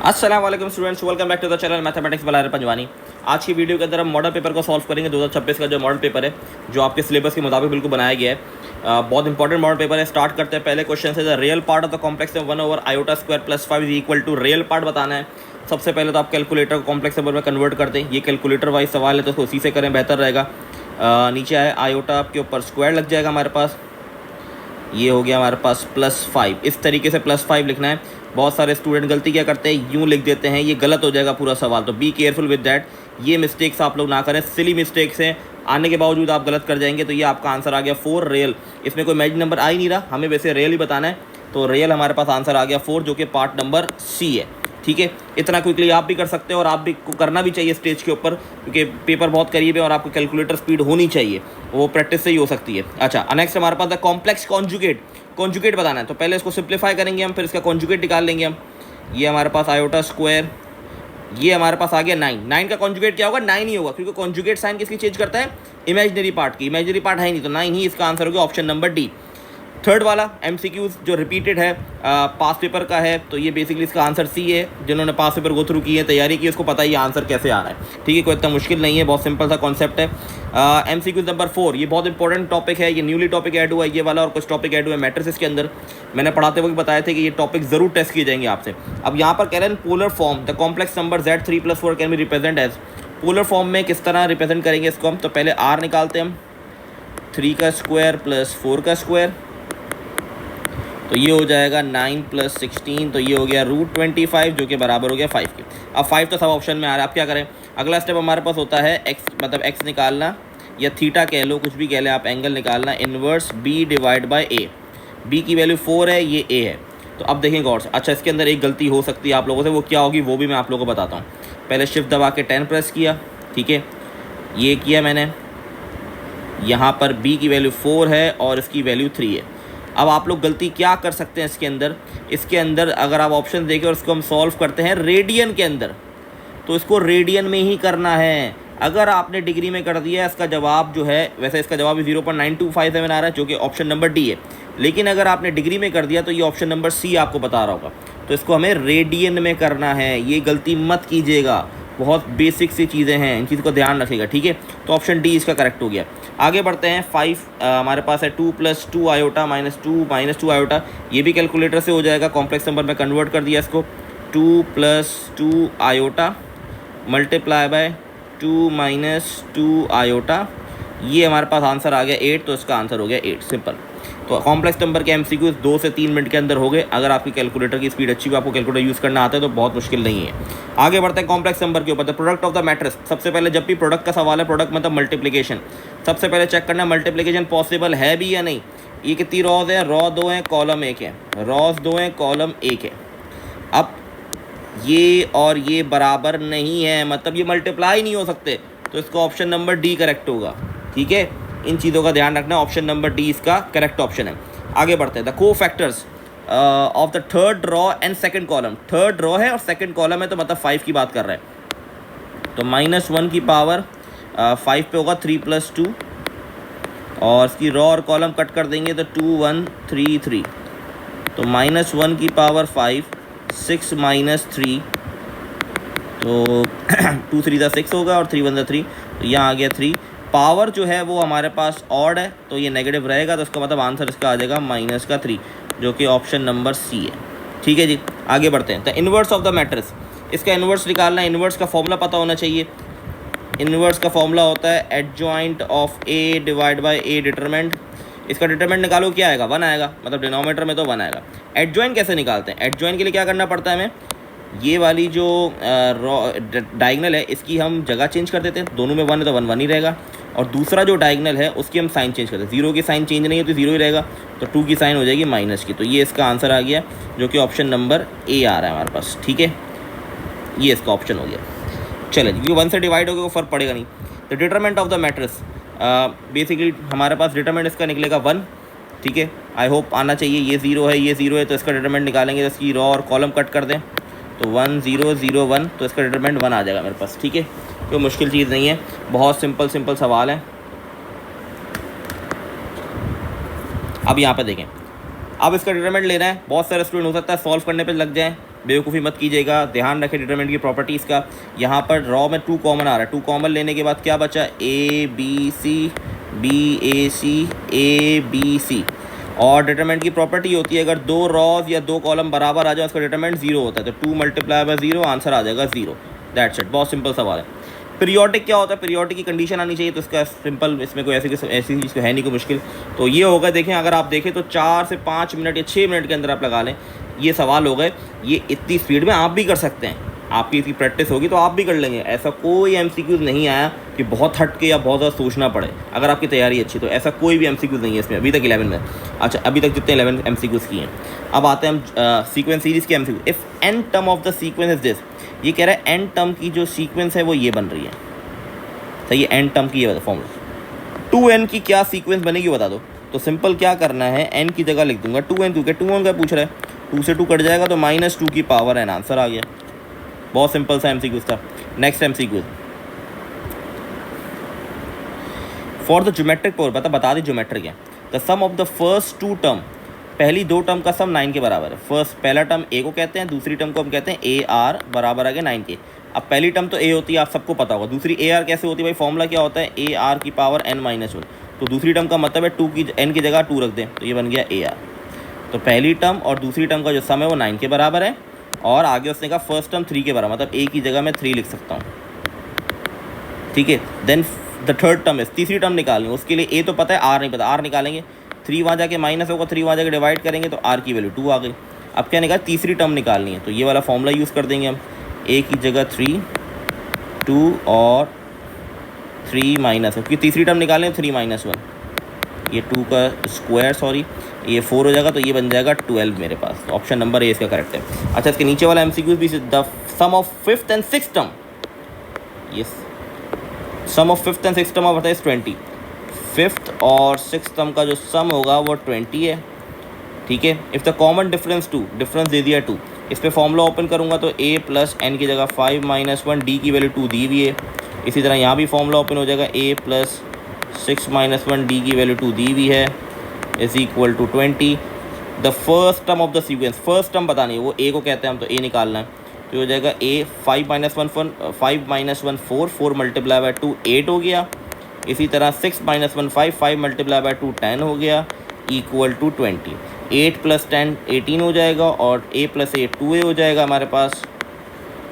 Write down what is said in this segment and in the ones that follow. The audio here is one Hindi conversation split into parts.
अस्सलाम वालेकुम students, welcome back to the channel mathematics बलार पंजवानी। आज की वीडियो के अंदर हम मॉडल पेपर को सॉल्व करेंगे। 2026 का जो मॉडल पेपर है जो आपके सिलेबस के मुताबिक बिल्कुल बनाया गया है। बहुत इंपॉर्टेंट मॉडल पेपर है। स्टार्ट करते हैं। पहले क्वेश्चन से the real part of the complex number 1/i² + 5 is equal to real part बताना है। सबसे पहले तो आप कैलकुलेटर को कॉम्प्लेक्स नंबर में कन्वर्ट कर दें। ये कैलकुलेटर वाइज सवाल है तो उसको उसी से करें, बेहतर रहेगा। नीचे आए आयोटा आपके ऊपर स्क्वायर लग जाएगा हमारे पास। ये हो गया हमारे पास +5। इस तरीके से +5 लिखना है। बहुत सारे स्टूडेंट गलती क्या करते हैं, यूँ लिख देते हैं, ये गलत हो जाएगा पूरा सवाल। तो बी केयरफुल विद दैट। ये मिस्टेक्स आप लोग ना करें, सिली मिस्टेक्स हैं, आने के बावजूद आप गलत कर जाएंगे। तो ये आपका आंसर आ गया 4 रियल। इसमें कोई इमेजिनरी नंबर आ ही नहीं रहा, हमें वैसे रियल ही बताना है। तो रियल हमारे पास आंसर आ गया 4, जो कि पार्ट नंबर सी है। ठीक है, इतना क्विकली आप भी कर सकते हो और आप भी करना भी चाहिए स्टेज के ऊपर, क्योंकि पेपर बहुत करीब है और आपको कैलकुलेटर स्पीड होनी चाहिए, वो प्रैक्टिस से ही हो सकती है। अच्छा, नेक्स्ट हमारे पास द कॉम्प्लेक्स कॉन्जुगेट बताना है। तो पहले इसको सिंप्लीफाई करेंगे हम, फिर इसका कॉन्जुगेट निकाल लेंगे हम। ये हमारे पास आयोटा स्क्वायर, ये हमारे पास आ गया 9 का कॉन्जुगेट क्या होगा, 9 ही होगा, क्योंकि कॉन्जुगेट साइन किसकी चेंज करता है, इमेजिनरी पार्ट की। इमेजिनरी पार्ट है नहीं तो 9 ही इसका आंसर होगा, ऑप्शन नंबर डी। थर्ड वाला MCQs जो रिपीटेड है, पास पेपर का है, तो ये बेसिकली इसका आंसर सी है। जिन्होंने पास पेपर गो थ्रू की है, तैयारी की, उसको पता है ये आंसर कैसे आ रहा है। ठीक है, कोई इतना मुश्किल नहीं है, बहुत सिंपल सा कॉन्सेप्ट है। MCQs नंबर 4, ये बहुत इंपॉर्टेंट टॉपिक है। ये न्यूली टॉपिक ऐड हुआ है ये वाला, और कुछ टॉपिक ऐड हुआ है मैट्रिसेस के अंदर। मैंने पढ़ाते वक्त बताया थे कि ये टॉपिक जरूर टेस्ट किए जाएंगे आपसे। अब यहाँ पर कह रहे हैं polar form the complex number Z3 + 4 can be represent as. Polar form में किस तरह रिप्रेजेंट करेंगे इसको हम, तो पहले R निकालते हैं हम, 3 का स्क्वायर + 4 का स्क्वायर, तो ये हो जाएगा 9 + 16, तो ये हो गया √25, जो कि बराबर हो गया 5 के। अब 5 तो सब ऑप्शन में आ रहा है, आप क्या करें, अगला स्टेप हमारे पास होता है x, मतलब x निकालना, या थीटा कह लो, कुछ भी कह लें आप, एंगल निकालना, इन्वर्स b/a। b की वैल्यू 4 है, ये a है। तो अब देखें गौर से। अच्छा, इसके अंदर एक गलती हो सकती है आप लोगों से, वो क्या होगी वो भी मैं आप लोगों को बताता हूँ। पहले शिफ्ट दबा के 10 प्रेस किया, ठीक है, ये किया मैंने। यहाँ पर b की वैल्यू 4 है और इसकी वैल्यू 3 है। अब आप लोग गलती क्या कर सकते हैं इसके अंदर अगर आप ऑप्शन देखें और इसको हम सॉल्व करते हैं रेडियन के अंदर, तो इसको रेडियन में ही करना है। अगर आपने डिग्री में कर दिया, इसका जवाब जो है, वैसे इसका जवाब 0.9257 आ रहा है, जो कि ऑप्शन नंबर डी है। लेकिन अगर आपने डिग्री में कर दिया तो ये ऑप्शन नंबर सी आपको बता रहा होगा। तो इसको हमें रेडियन में करना है, ये गलती मत कीजिएगा। बहुत बेसिक सी चीज़ें हैं, इन चीज़ को ध्यान रखिएगा। ठीक है, तो ऑप्शन डी इसका करेक्ट हो गया। आगे बढ़ते हैं। 5 हमारे पास है 2 + 2 आयोटा - 2 आयोटा। ये भी कैलकुलेटर से हो जाएगा, कॉम्प्लेक्स नंबर में कन्वर्ट कर दिया इसको। 2 + 2 आयोटा मल्टीप्लाई बाय 2 - 2 आयोटा, ये हमारे पास आंसर आ गया 8, तो इसका आंसर हो गया 8, सिंपल। तो कॉम्प्लेक्स नंबर के MCQs 2 से 3 मिनट के अंदर हो गए। अगर आपकी कैलकुलेटर की स्पीड अच्छी हो, आपको कैलकुलेटर यूज़ करना आता है, तो बहुत मुश्किल नहीं है। आगे बढ़ते हैं कॉम्प्लेक्स नंबर के ऊपर। The product of the matrix. सबसे पहले जब भी प्रोडक्ट का सवाल है, प्रोडक्ट मतलब मल्टीप्लिकेशन, सबसे पहले चेक करना मल्टीप्लिकेशन पॉसिबल है भी या नहीं। ये कितनी रॉज है, रॉ 2 है, कॉलम 1 है, रॉज 2 है, कॉलम 1 है। अब ये और ये बराबर नहीं है, मतलब ये मल्टीप्लाई नहीं हो सकते, तो इसका ऑप्शन नंबर डी करेक्ट होगा। ठीक है, इन चीज़ों का ध्यान रखना, ऑप्शन नंबर डी इसका करेक्ट ऑप्शन है। आगे बढ़ते हैं। द को factors of the third raw and second column. Third raw है और सेकंड कॉलम है, तो मतलब 5 की बात कर रहे हैं। तो -1 की पावर 5 पे होगा 3 + 2, और इसकी रॉ और कॉलम कट कर देंगे तो 2 1 3 3, तो -1 की पावर 5, 6 - 3, तो 2 3 6 होगा और 3 1 3, तो यहाँ आ गया 3। पावर जो है वो हमारे पास ऑड है, तो ये नेगेटिव रहेगा, तो इसका मतलब आंसर इसका आ जाएगा -3, जो कि ऑप्शन नंबर सी है। ठीक है जी, आगे बढ़ते हैं। The inverse of the matrix. इसका इन्वर्स निकालना है, इन्वर्स का फॉर्मूला पता होना चाहिए। इन्वर्स का फॉर्मूला होता है adjoint of A / A determent. इसका डिटरमेंट निकालो, क्या आएगा, 1 आएगा, मतलब डिनोमीटर में तो 1 आएगा। एडजॉइंट कैसे निकालते हैं, एडजॉइंट के लिए क्या करना पड़ता है हमें, ये वाली जो डायगनल है, इसकी हम जगह चेंज कर देते हैं। दोनों में 1 है तो 1 1 ही रहेगा, और दूसरा जो डायगनल है उसकी हम साइन चेंज करते हैं। 0 की साइन चेंज नहीं है तो 0 ही रहेगा, तो 2 की साइन हो जाएगी माइनस की। तो ये इसका आंसर आ गया, जो कि ऑप्शन नंबर ए आ रहा है हमारे पास। ठीक है, ये इसका ऑप्शन हो गया। चले, क्योंकि 1 से डिवाइड हो गया, वो फर्क पड़ेगा नहीं। The determinant of the matrix, basically हमारे पास डिटरमेंट इसका निकलेगा 1। ठीक है, आई होप आना चाहिए। ये 0 है, ये 0 है, तो इसका डिटरमेंट निकालेंगे, तो इसकी रॉ और कॉलम कट कर दें, तो 1 0 0 1, तो इसका डिटरमेंट 1 आ जाएगा मेरे पास। ठीक है, कोई मुश्किल चीज़ नहीं है, बहुत सिंपल सवाल है। अब यहाँ पर देखें, अब इसका डिटरमेंट लेना है। बहुत सारे स्टूडेंट हो सकता है सॉल्व करने पे लग जाएं, बेवकूफ़ी मत कीजिएगा, ध्यान रखें डिटरमिनेंट की प्रॉपर्टीज़ का। यहाँ पर रॉ में 2 कॉमन आ रहा है, 2 कॉमन लेने के बाद क्या बचा, A B C, B A C, A B C. और डिटरमिनेंट की प्रॉपर्टी होती है अगर 2 रॉज या 2 कॉलम बराबर आ जाए उसका डिटरमिनेंट 0 होता है, तो 2 मल्टीप्लाई बाय 0 आंसर आ जाएगा 0। दैट्स इट, बहुत सिंपल सवाल है। पीरियोडिक क्या होता है, पीरियोडिक की कंडीशन आनी चाहिए, तो इसका सिंपल, इसमें कोई ऐसी चीज़ है नहीं कोई मुश्किल। तो ये होगा, देखें अगर आप देखें तो 4 से 5 मिनट या 6 मिनट के अंदर आप लगा लें, ये सवाल हो गए। ये इतनी स्पीड में आप भी कर सकते हैं, आपकी इसकी प्रैक्टिस होगी तो आप भी कर लेंगे। ऐसा कोई एमसीक्यूज़ नहीं आया कि बहुत हट के या बहुत ज़्यादा सोचना पड़े, अगर आपकी तैयारी अच्छी तो ऐसा कोई भी एमसीक्यूज़ नहीं है इसमें अभी तक 11 में। अच्छा, अभी तक जितने 11 एमसीक्यूज़ किए हैं। अब आते हैं हम सीक्वेंस सीरीज़ के MCQ. If N term of the sequence is this, ये कह रहा है एन टर्म की जो सीक्वेंस है वो ये बन रही है, सही है। एन टर्म की ये फॉर्मूला 2n की क्या सीक्वेंस बनेगी बता दो। तो सिंपल क्या करना है, n की जगह लिख दूंगा 2n, क्योंकि 2n का पूछ रहा है, 2 से 2 कट जाएगा तो -2 की पावर n, आंसर आ गया। बहुत सिंपल सा एमसीक्यू था। Next MCQ, for the geometric power, बता दी ज्योमेट्रिक है। The sum of the first 2 term, पहली 2 टर्म का सम 9 के बराबर है। फर्स्ट पहला टर्म a को कहते हैं, दूसरी टर्म को हम कहते हैं AR, बराबर आ गया 9 के। अब पहली टर्म तो a होती है, आप सबको पता होगा। दूसरी AR कैसे होती है भाई, फॉर्मूला क्या होता है, AR की पावर n-1। तो दूसरी टर्म का मतलब है 2 की n की जगह 2 रख दें, तो ये बन गया AR। तो पहली टर्म और दूसरी टर्म का जो सम है वो 9 के बराबर है, और आगे उसने कहा फर्स्ट टर्म 3 के बराबर, मतलब a की जगह मैं 3 लिख सकता हूँ, ठीक है। देन द थर्ड टर्म है, तीसरी टर्म निकालनी है, उसके लिए a तो पता है, r नहीं पता, r निकालेंगे। 3 वहाँ जाके माइनस होगा, 3 वहाँ जाके डिवाइड करेंगे तो r की वैल्यू 2 आ गई। अब क्या निकाला, तीसरी टर्म निकालनी है, तो ये वाला फॉर्मूला यूज़ कर देंगे हम, a की जगह 3, 2 और 3 माइनस, क्योंकि तीसरी टर्म निकालें 3 - 1, ये 2 का स्क्वायर, सॉरी ये 4 हो जाएगा, तो ये बन जाएगा 12 मेरे पास। तो ऑप्शन नंबर ए इसका करेक्ट है। अच्छा, इसके नीचे वाला एमसीक्यू भी, the sum of 5th and 6th term, yes, sum of 5th and 6th term होता है 20। 5th और 6th टर्म का जो सम होगा वो 20 है, ठीक है। If the common difference 2, difference दे दिया 2, इस पर फॉर्मूला ओपन करूँगा तो a + n की जगह 5 - 1, d की वैल्यू 2 दी हुई है। इसी तरह यहाँ भी फॉर्मूला ओपन हो जाएगा, a + 6 - 1, d की वैल्यू 2 दी हुई है, is equal to 20। The first term of the sequence, first term बतानी है, वो a को कहते हैं हम, तो a निकालना है, तो हो जाएगा a 5 - 1 4, 4 मल्टीप्लाई बाय 2 8 हो गया। इसी तरह 6 - 1 5, 5 मल्टीप्लाई बाय 2 10 हो गया, इक्वल टू 20। 8 + 10 18 हो जाएगा, और a + 8 2a हो जाएगा हमारे पास।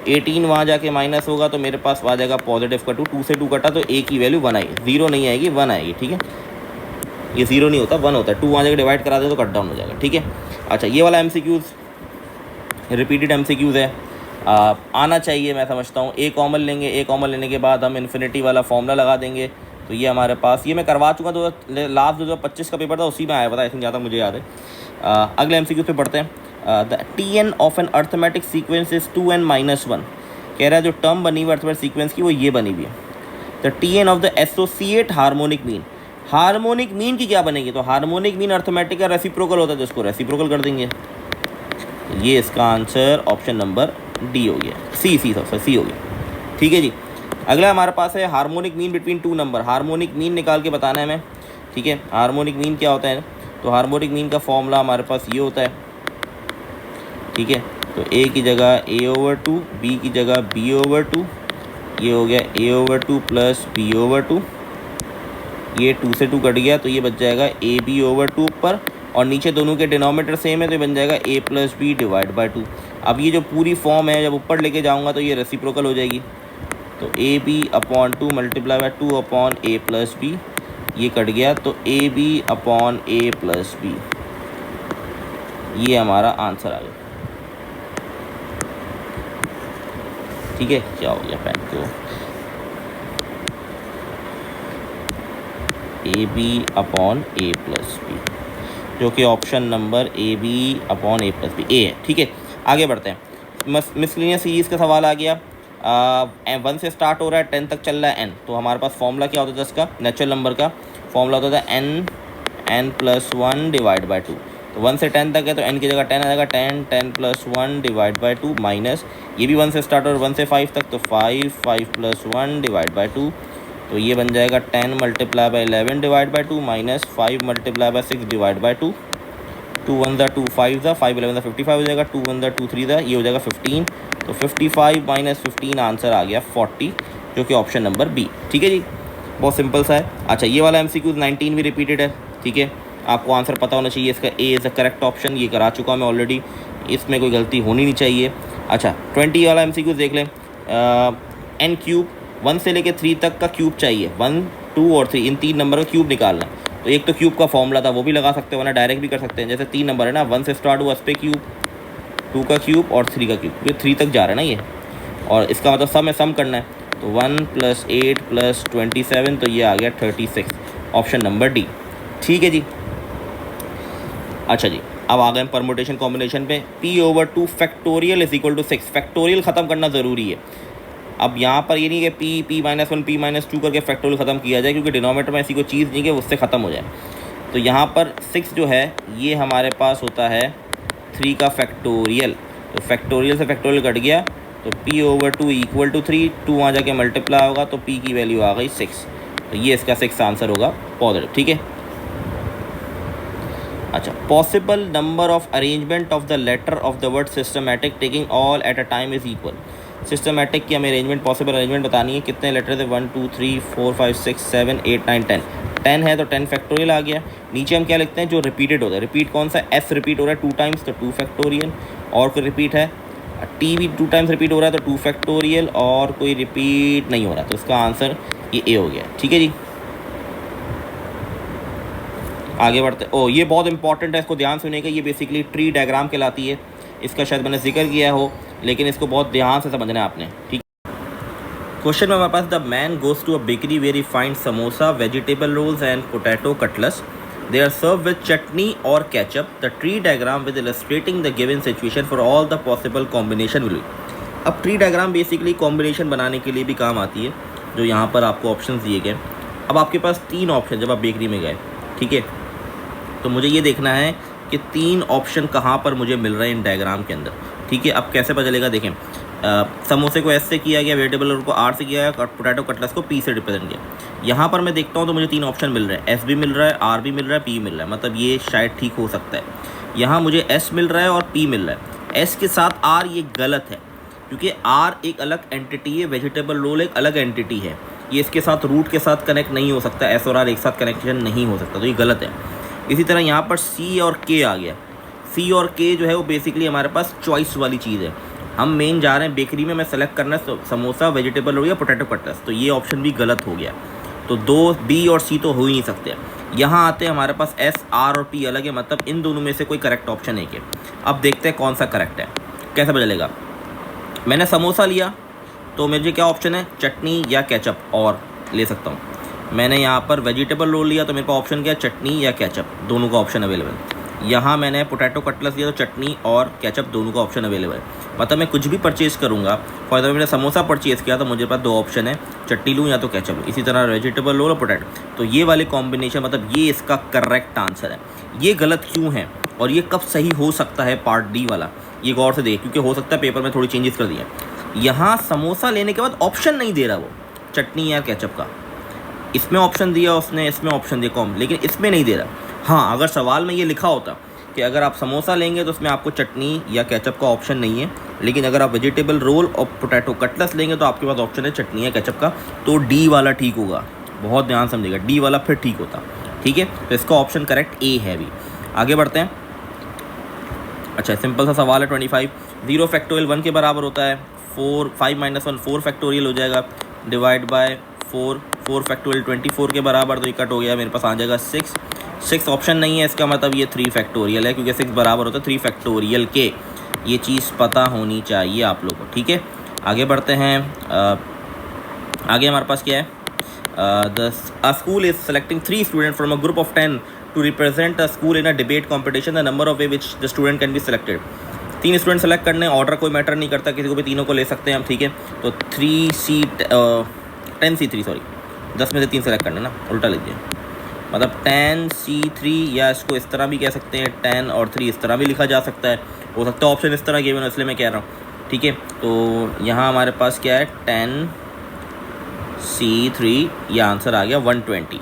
18 वहाँ जाके माइनस होगा तो मेरे पास आ जाएगा पॉजिटिव का 2, 2 से 2 कटा तो a की वैल्यू 1 आई, 0 नहीं आएगी, 1 आएगी, ठीक है। ये 0 नहीं होता, 1 होता है, 2 वहाँ जाके डिवाइड करा दे तो कट डाउन हो जाएगा, ठीक है। अच्छा, ये वाला एमसीक्यूज़ रिपीटेड एमसीक्यूज़ है, आना चाहिए मैं समझता हूँ। a कॉमन लेंगे, a कॉमन लेने के बाद हम इन्फिनिटी वाला फॉर्मूला लगा देंगे, तो ये हमारे पास, ये मैं करवा चुका, लास्ट 2025 का पेपर था उसी में आया, पता है, इसमें ज़्यादा मुझे याद है। अगले एमसीक्यू पे पढ़ते हैं। The Tn of an arithmetic sequence is 2n - 1, कह रहा है जो टर्म बनी हुई अर्थमेटिक सीक्वेंस की वो ये बनी हुई है। The Tn of the associate harmonic mean, harmonic mean की क्या बनेगी, तो हार्मोनिक मीन अर्थमेटिक का रेसिप्रोकल होता है, तो इसको रेसिप्रोकल कर देंगे। ये इसका आंसर ऑप्शन नंबर डी हो गया, सी हो गया, ठीक है जी। अगला हमारे पास है harmonic mean between 2 number, harmonic mean निकाल के बताना है हमें, ठीक है। हार्मोनिक मीन क्या होता है, तो हार्मोनिक मीन का फॉर्मूला हमारे पास ये होता है, ठीक है। तो a की जगह a/2, b की जगह b/2, ये हो गया a/2 + b/2, ये 2 से 2 कट गया तो ये बच जाएगा ab/2 ऊपर, और नीचे दोनों के डिनोमिनेटर सेम है तो ये बन जाएगा a + b / 2। अब ये जो पूरी फॉर्म है जब ऊपर लेके जाऊंगा तो ये रेसिप्रोकल हो जाएगी, तो ab/2 multiply by 2 upon a + b, ये कट गया तो ab/a + b, ये हमारा आंसर आ गया, ठीक है। क्या हो गया पेन को, ab/a + b, जो कि ऑप्शन नंबर ab/a + b ए है, ठीक है। आगे बढ़ते हैं। मिसलिनियस सीरीज़ का सवाल आ गया, 1 से स्टार्ट हो रहा है, 10 तक चल रहा है n, तो हमारे पास फॉर्मूला क्या होता था इसका, नेचुरल नंबर का फॉर्मूला होता था n + 1 डिवाइड बाय 2। तो 1 से 10 तक है तो n की जगह 10 आ जाएगा, 10 + 1 डिवाइड बाय 2 माइनस, ये भी 1 से स्टार्ट और 1 से 5 तक, तो 5 + 1 डिवाइड बाय 2, तो ये बन जाएगा 10 × 11 divide by 2 minus 5 × 6 divide by 2, 2 1 ज़ा 2 5 ज़ा 5 11 ज़ा 55 हो जाएगा, 2 1 ज़ा 2 3 ज़ा ये हो जाएगा 15, तो 55 माइनस 15 आंसर आ गया 40, जो कि ऑप्शन नंबर बी। ठीक है जी, बहुत सिंपल सा है। अच्छा, ये वाला MCQ 19 भी रिपीटेड है। ठीक है, आपको आंसर पता होना चाहिए इसका, A is the correct option, ये करा चुका मैं ऑलरेडी, इसमें कोई गलती होनी नहीं चाहिए। अच्छा, 20 वाला MCQ देख लें। n क्यूब 1 से लेके 3 तक का क्यूब चाहिए, 1 2 और 3 इन 3 नंबर का क्यूब निकालना है। तो एक तो क्यूब का फॉर्मूला था, वो भी लगा सकते हो, वरना डायरेक्ट भी कर सकते हैं। जैसे 3 नंबर है ना, 1 से स्टार्ट हुआ, उस पर क्यूब, 2 का क्यूब और 3 का क्यूब, ये 3 तक जा रहा है ना ये, और इसका मतलब सम है, सम करना है। तो 1 + 8 + 27, तो ये आ गया 36, ऑप्शन नंबर डी। ठीक है जी। अच्छा जी, अब आ गए परमुटेशन कॉम्बिनेशन पे। p/2 factorial is equal to 6, factorial ख़त्म करना ज़रूरी है। अब यहाँ पर ये नहीं कि p-1 p-2 करके फैक्टोरियल ख़त्म किया जाए, क्योंकि डिनोमिनेटर में ऐसी कोई चीज़ नहीं कि उससे ख़त्म हो जाए। तो यहाँ पर 6 जो है ये हमारे पास होता है 3 का फैक्टोरियल, तो फैक्टोरियल से फैक्टोरियल कट गया, तो p/2 इक्वल टू 3, 2 वहाँ जाके मल्टीप्लाई होगा, तो p की वैल्यू आ गई 6, तो ये इसका 6 आंसर होगा पॉजिटिव। ठीक है। अच्छा, possible number of arrangement of the letter of the word systematic taking all at a time is equal. Systematic की हमें अरेंजमेंट, पॉसिबल अरेंजमेंट बतानी है। कितने लेटर थे, 1 2 3 4 5 6 7 8 9 10, 10 है तो 10 फैक्टोरियल आ गया। नीचे हम क्या लिखते हैं, जो रिपीटेड होता है, रिपीट कौन सा, एस रिपीट हो रहा है 2 टाइम्स, तो 2 फैक्टोरियल, और कोई रिपीट है, टी भी 2 टाइम्स रिपीट हो रहा है, तो 2 फैक्टोरियल, और कोई रिपीट नहीं हो रहा, तो इसका आंसर ये ए हो गया। ठीक है जी, आगे बढ़ते। ये बहुत इंपॉर्टेंट है, इसको ध्यान सुनिएगा। ये बेसिकली ट्री डायग्राम कहलाती है, इसका शायद मैंने जिक्र किया हो, लेकिन इसको बहुत ध्यान से समझना है आपने। ठीक, क्वेश्चन में हमारे पास, the man goes to a bakery where he find samosa, vegetable rolls and potato cutlets, they are serve with chutney और ketchup, the tree diagram with illustrating the given situation for all the possible combination will be. अब ट्री डायग्राम बेसिकली कॉम्बिनेशन बनाने के लिए भी काम आती है, जो यहाँ पर आपको ऑप्शन दिए गए। अब आपके पास 3 ऑप्शन, जब आप बेकरी में गए, ठीक है, तो मुझे ये देखना है कि 3 ऑप्शन कहाँ पर मुझे मिल रहे हैं इन डायग्राम के अंदर। ठीक है, अब कैसे पता चलेगा, देखें, समोसे को एस से किया गया, वेजिटेबल रोल को आर से किया गया, पोटैटो कटलेट्स को पी से रिप्रेजेंट किया। यहाँ पर मैं देखता हूँ तो मुझे 3 ऑप्शन मिल रहे हैं, एस भी मिल रहा है, आर भी मिल रहा है, पी मिल रहा है, मतलब ये शायद ठीक हो सकता है। यहाँ मुझे एस मिल रहा है और पी मिल रहा है, एस के साथ आर ये गलत है, क्योंकि आर एक अलग एंटिटी है, वेजिटेबल रोल एक अलग एंटिटी है, ये इसके साथ रूट के साथ कनेक्ट नहीं हो सकता, एस और आर एक साथ कनेक्शन नहीं हो सकता, तो ये गलत है। इसी तरह यहाँ पर सी और के आ गया, सी और के जो है वो बेसिकली हमारे पास चॉइस वाली चीज़ है। हम मेन जा रहे हैं बेकरी में, मैं सेलेक्ट करना है समोसा, वेजिटेबल रोल या पोटैटो कटलेट्स, तो ये ऑप्शन भी गलत हो गया। तो 2 बी और सी तो हो ही नहीं सकते। यहाँ आते हैं हमारे पास एस, आर और पी अलग है, मतलब इन दोनों में से कोई करेक्ट ऑप्शन है कि। अब देखते हैं कौन सा करेक्ट है, कैसे पता चलेगा। मैंने समोसा लिया तो मुझे क्या ऑप्शन है, चटनी या केचप और ले सकता हूँ। मैंने यहाँ पर वेजिटेबल रोल लिया तो मेरे पास ऑप्शन क्या, चटनी या केचप, दोनों का ऑप्शन अवेलेबल। यहाँ मैंने पोटैटो कटलेट्स लिया तो चटनी और केचप दोनों का ऑप्शन अवेलेबल है। मतलब मैं कुछ भी परचेज़ करूँगा, फॉर एग्जाम्पल मैंने समोसा परचेज़ किया तो मुझे पास 2 ऑप्शन है, चटनी लूँ या तो केचप लूँ। इसी तरह वेजिटेबल रोल और पोटैटो, तो ये वाले कॉम्बिनेशन, मतलब ये इसका करेक्ट आंसर है। ये गलत क्यों है और ये कब सही हो सकता है, पार्ट डी वाला, ये गौर से देख, क्योंकि हो सकता है पेपर में थोड़ी चेंजेस कर दिए। यहाँ समोसा लेने के बाद ऑप्शन नहीं दे रहा वो चटनी या केचप का, इसमें ऑप्शन दिया उसने, इसमें ऑप्शन दिया कॉम, लेकिन इसमें नहीं दे रहा। हाँ, अगर सवाल में ये लिखा होता कि अगर आप समोसा लेंगे तो उसमें आपको चटनी या केचप का ऑप्शन नहीं है, लेकिन अगर आप वेजिटेबल रोल और पोटैटो कटलेट्स लेंगे तो आपके पास ऑप्शन है चटनी या केचप का, तो डी वाला ठीक होगा। बहुत ध्यान समझिएगा, डी वाला फिर ठीक होता। ठीक है, तो इसका ऑप्शन करेक्ट ए है। अभी आगे बढ़ते हैं। अच्छा, सिंपल सा सवाल है 25, 0 फैक्टोरियल 1 के बराबर होता है, 5 - 1 4 फैक्टोरियल हो जाएगा, डिवाइड बाय 4 फैक्टोरियल 24 के बराबर, तो ये कट हो गया, मेरे पास आ जाएगा 6 ऑप्शन नहीं है, इसका मतलब ये 3 फैक्टोरियल है, क्योंकि 6 बराबर होता है 3 फैक्टोरियल के। ये चीज़ पता होनी चाहिए आप लोगों को। ठीक है, आगे बढ़ते हैं। आगे हमारे पास क्या है, a school is selecting 3 students from a group of 10 to represent a school in a debate competition, the number of way which the student can be selected। 3 student select करने, ऑर्डर कोई मैटर नहीं करता, किसी को भी तीनों को ले सकते हैं हम। ठीक है, तो 10C3 सॉरी 10 में से 3 सेलेक्ट करने ना, उल्टा लीजिए, मतलब 10C3, या इसको इस तरह भी कह सकते हैं, 10 और 3 इस तरह भी लिखा जा सकता है, हो सकता है ऑप्शन इस तरह गिवन, इसलिए मैं कह रहा हूँ। ठीक है, तो यहाँ हमारे पास क्या है, 10C3, यह आंसर आ गया 120।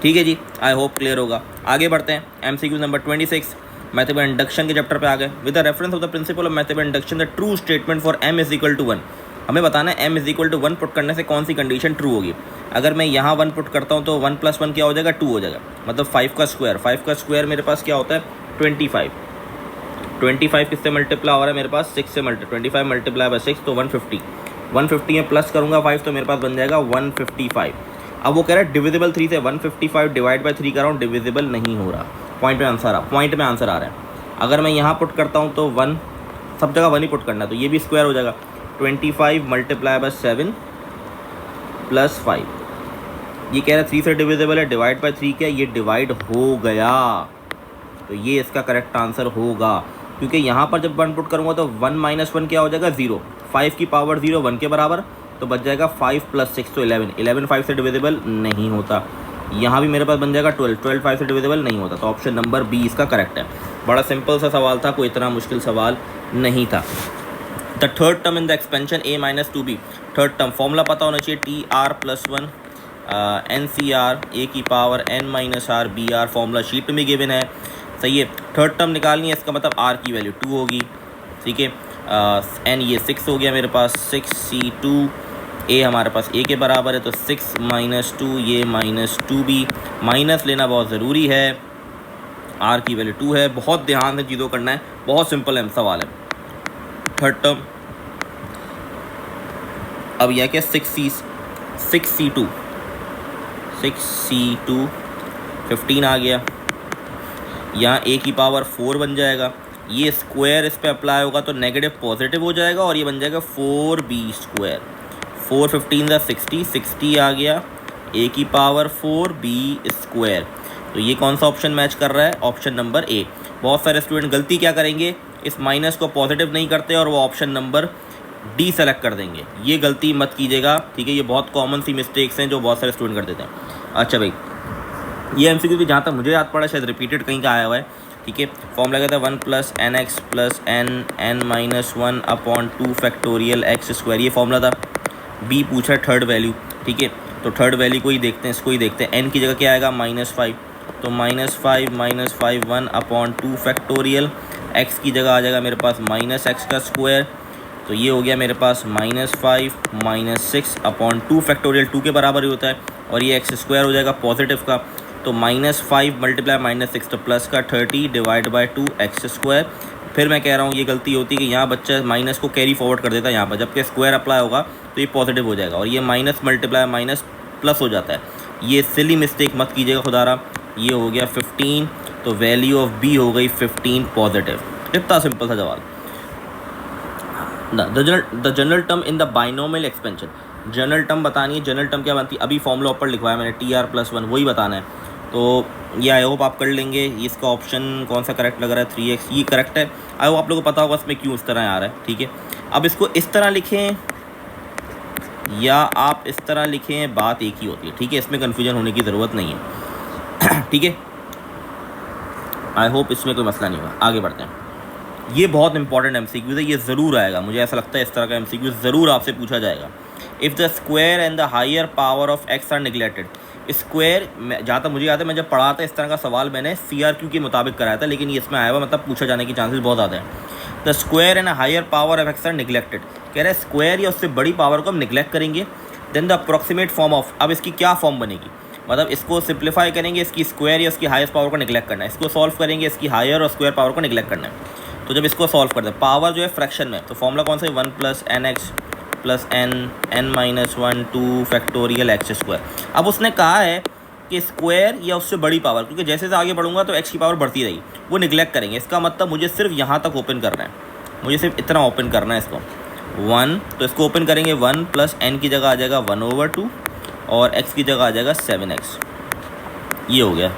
ठीक है जी, आई होप क्लियर होगा। आगे बढ़ते हैं। MCQ नंबर 26, मैथमेटिकल इंडक्शन के चैप्टर पे आ गए। With the reference of the principle of mathematical induction the true statement for m is equal to 1, हमें बताना है m is equal to 1 put करने से कौन सी कंडीशन ट्रू होगी। अगर मैं यहाँ 1 पुट करता हूँ तो 1 + 1 क्या हो जाएगा, 2 हो जाएगा, मतलब 5 का स्क्वायर मेरे पास क्या होता है 25। 25 किससे मल्टीप्लाई हो रहा है मेरे पास 6 से 25 मल्टीप्लाई बाय 6 तो 150 में प्लस करूँगा 5 तो मेरे पास बन जाएगा 155। अब वो कह रहा है डिविजिबल 3 से 155 डिवाइड बाय 3 कर रहा हूँ, डिविजिबल नहीं हो रहा, पॉइंट में आंसर आ रहा है। अगर मैं यहाँ पुट करता हूँ तो 1, सब जगह 1 ही पुट करना है, तो ये भी स्क्वायर हो जाएगा 25 मल्टीप्लाई बाय 7 + 5। ये कह रहा है 3 से डिविजिबल है, डिवाइड बाय 3 क्या ये डिवाइड हो गया, तो ये इसका करेक्ट आंसर होगा। क्योंकि यहाँ पर जब 1 पुट करूँगा तो 1 - 1 क्या हो जाएगा 0, 5 की पावर 0 1 के बराबर, तो बच जाएगा 5 + 6 तो 11 5 से डिविजिबल नहीं होता। यहाँ भी मेरे पास बन जाएगा 12 5 से डिविजिबल नहीं होता, तो ऑप्शन नंबर बी इसका करेक्ट है। बड़ा सिंपल सा सवाल था, कोई इतना मुश्किल सवाल नहीं था। The third term in the expansion a - 2b, third term formula पता होना चाहिए tr + 1 NCR a की power n - r br, formula sheet में गिवन है, सही है। थर्ड टर्म निकालनी है, इसका मतलब r की वैल्यू 2 होगी, ठीक है। n ये 6 हो गया मेरे पास, 6c2 a हमारे पास a के बराबर है, तो 6 - 2 ये -2b, माइनस लेना बहुत ज़रूरी है, r की वैल्यू 2 है, बहुत ध्यान से चीज़ों करना है, बहुत सिंपल है सवाल है। थर्ड टर्म अब यह क्या 6c2 15 आ गया, यहाँ a की पावर 4 बन जाएगा, ये स्क्वायर इस पे अप्लाई होगा तो नेगेटिव पॉजिटिव हो जाएगा और ये बन जाएगा 4b², 4 15 60 आ गया, a की पावर 4b²। तो ये कौन सा ऑप्शन मैच कर रहा है, ऑप्शन नंबर ए। बहुत सारे स्टूडेंट गलती क्या करेंगे, इस माइनस को पॉजिटिव नहीं करते और वो ऑप्शन नंबर डी सेलेक्ट कर देंगे, ये गलती मत कीजिएगा, ठीक है। ये बहुत कॉमन सी मिस्टेक्स हैं जो बहुत सारे स्टूडेंट कर देते हैं। अच्छा भाई, ये एमसीक्यू भी जहाँ तक मुझे याद पड़ा शायद रिपीटेड कहीं का आया हुआ है, ठीक है। फॉर्मूला कहता है 1 + nx + n -1/2 फैक्टोरियल x², ये फॉर्मूला था। बी पूछा थर्ड वैल्यू, ठीक है, तो थर्ड वैल्यू को ही देखते हैं, इसको ही देखते हैं। n की जगह क्या आएगा -5, तो -5 1/2 फैक्टोरियल, x की जगह आ जाएगा मेरे पास -x², तो ये हो गया मेरे पास -5 - 6/2 फैक्टोरियल, 2 के बराबर ही होता है, और ये x² हो जाएगा पॉजिटिव का, तो -5 × -6 तो प्लस का 30 डिवाइड बाय 2 x²। फिर मैं कह रहा हूँ ये गलती होती है कि यहाँ बच्चा माइनस को कैरी फॉरवर्ड कर देता है यहाँ पर, जबकि स्क्वायर अप्लाई होगा तो ये पॉजिटिव हो जाएगा, और ये माइनस मल्टीप्लाई माइनस प्लस हो जाता है। ये सिली मिस्टेक मत कीजिएगा खुदारा। ये हो गया 15, तो वैल्यू ऑफ बी हो गई 15 पॉजिटिव। इतना सिंपल था जवाब। The general term in the binomial expansion, general term बतानी है। जनरल टर्म क्या बनती है, अभी फॉर्मूला ऊपर लिखवाया मैंने, tr + 1, वही बताना है। तो ये आई होप आप कर लेंगे। इसका ऑप्शन कौन सा करेक्ट लग रहा है, 3x, ये करेक्ट है। आई होप आप लोगों को पता होगा इसमें क्यों इस तरह आ रहा है, ठीक है। अब इसको इस तरह लिखें या आप इस तरह लिखें, बात एक ही होती है, ठीक है। इसमें कन्फ्यूजन होने की ज़रूरत नहीं है, ठीक है। आई होप इसमें कोई मसला नहीं होगा। आगे बढ़ते हैं। ये बहुत इंपॉर्टेंट एमसीक्यू है, ये ज़रूर आएगा, मुझे ऐसा लगता है इस तरह का एमसीक्यू ज़रूर आपसे पूछा जाएगा। If the square and the higher power of x are neglected, square, जहाँ तक मुझे याद है मैं जब पढ़ा था इस तरह का सवाल मैंने CRQ के मुताबिक कराया था, लेकिन ये इसमें आया हुआ, मतलब पूछा जाने की चांसेस बहुत ज़्यादा है। The square and higher power of x are neglected, कह रहे हैं स्क्वायर या उससे बड़ी पावर को हम निगलेक्ट करेंगे, then the approximate form of, अब इसकी क्या फॉर्म बनेगी, मतलब इसको सिंप्लीफाई करेंगे, इसकी स्क्वायर या उसकी हाईएस्ट पावर को निगलेक्ट करना है, इसको सॉल्व करेंगे, इसकी हायर और स्क्वायर पावर को निगलेक्ट करना है। तो जब इसको सॉल्व करते हैं, पावर जो है फ्रैक्शन में, तो फॉर्मूला कौन सा है, 1 + nx + n -1 2 फैक्टोरियल x²। अब उसने कहा है कि स्क्वायर या उससे बड़ी पावर, क्योंकि जैसे जैसे आगे बढ़ूंगा तो x की पावर बढ़ती रहेगी, वो निगलेक्ट करेंगे। इसका मतलब मुझे सिर्फ यहाँ तक ओपन करना है, मुझे सिर्फ इतना ओपन करना है इसको 1, तो इसको ओपन करेंगे 1 + n की जगह आ जाएगा 1/2 और x की जगह आ जाएगा 7x, ये हो गया,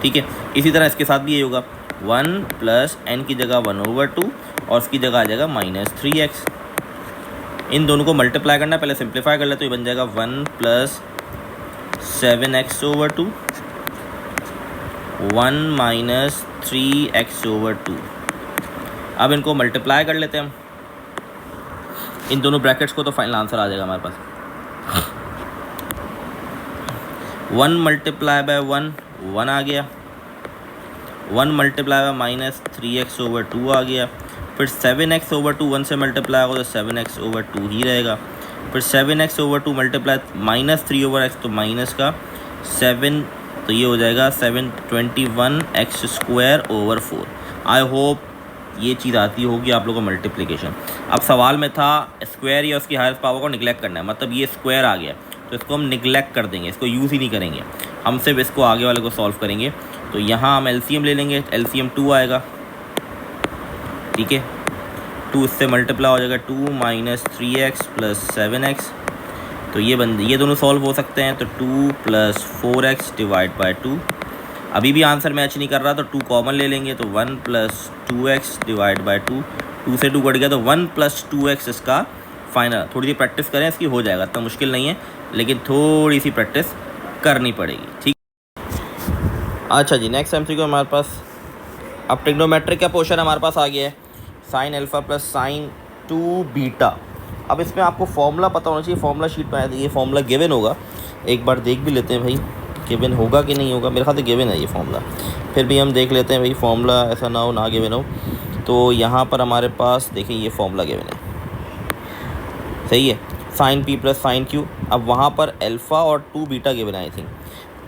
ठीक है। इसी तरह इसके साथ भी ये होगा 1 + n की जगह 1/2 और इसकी जगह आ जाएगा -3x। इन दोनों को मल्टीप्लाई करना है, पहले सिंप्लीफाई कर ले तो ये बन जाएगा 1 + 7x/2 1 - 3x/2। अब इनको मल्टीप्लाई कर लेते हैं हम, इन दोनों ब्रैकेट्स को, तो फाइनल आंसर आ जाएगा हमारे पास 1 × 1 1 आ गया, 1 multiply by minus 3x over 2 आ गया। फिर 7x ओवर 2 1 से मल्टीप्लाई होगा तो 7x ओवर 2 ही रहेगा। फिर 7x over 2 multiply minus 3 over x तो माइनस का 7, तो ये हो जाएगा 721x square over 4। I hope ये चीज़ आती होगी आप लोगों को मल्टीप्लिकेशन। अब सवाल में था स्क्वायर या उसकी हायर पावर को निगलेक्ट करना है, मतलब ये स्क्वायर आ गया तो इसको हम निगलेक्ट कर देंगे, इसको यूज़ ही नहीं करेंगे, हम सिर्फ इसको आगे वाले को सॉल्व करेंगे। तो यहाँ हम एलसीएम ले लेंगे, एलसीएम 2 आएगा, ठीक है। 2 इससे मल्टीप्लाई हो जाएगा 2 माइनस 3x प्लस 7x, तो ये दोनों सॉल्व हो सकते हैं। तो 2 प्लस 4x डिवाइड बाई 2, अभी भी आंसर मैच नहीं कर रहा तो 2 कॉमन ले लेंगे, तो 1 प्लस 2x डिवाइड बाई 2, 2 से 2 कट गया तो 1 प्लस 2x इसका फाइनल। थोड़ी सी प्रैक्टिस करें, इसकी हो जाएगा, इतना मुश्किल नहीं है, लेकिन थोड़ी सी प्रैक्टिस करनी पड़ेगी, ठीक। अच्छा जी, नेक्स्ट एमसीक्यू हमारे पास अब ट्रिग्नोमेट्रिक का पोर्शन हमारे पास आ गया है, sine alpha plus sign 2 beta. अब इसमें आपको फॉर्मूला पता होना चाहिए, फॉर्मूला शीट में आया था, ये फॉर्मूला गिवन होगा, एक बार देख भी लेते हैं भाई गिवन होगा कि नहीं होगा। मेरे ख्याल से गिवन है ये फॉर्मूला, फिर भी हम देख लेते हैं भाई, फॉर्मूला ऐसा ना हो ना गिवन हो। तो यहाँ पर हमारे पास देखिए ये फॉर्मूला गिवन है, सही है, sine P plus sine Q. अब वहाँ पर अल्फ़ा और 2 beta given I think,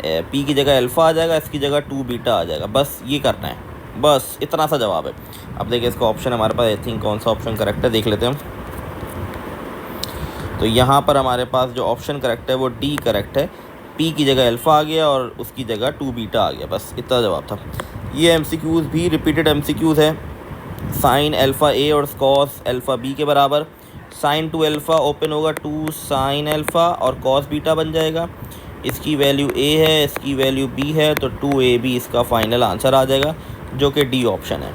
P की जगह अल्फ़ा आ जाएगा, इसकी जगह 2 बीटा आ जाएगा, बस ये करना है, बस इतना सा जवाब है। अब देखिए इसका ऑप्शन हमारे पास आई थिंक कौन सा ऑप्शन करेक्ट है देख लेते हैं हम। तो यहाँ पर हमारे पास जो ऑप्शन करेक्ट है वो डी करेक्ट है, पी की जगह अल्फ़ा आ गया और उसकी जगह 2 बीटा आ गया, बस इतना जवाब था। ये एमसीक्यूज़ भी रिपीटेड एमसीक्यूज़ है। साइन अल्फ़ा ए और कॉस अल्फ़ा बी के बराबर, साइन 2 अल्फ़ा ओपन होगा 2 साइन अल्फ़ा और कॉस बीटा बन जाएगा, इसकी वैल्यू ए है, इसकी वैल्यू बी है, तो 2ab इसका फाइनल आंसर आ जाएगा, जो कि डी ऑप्शन है।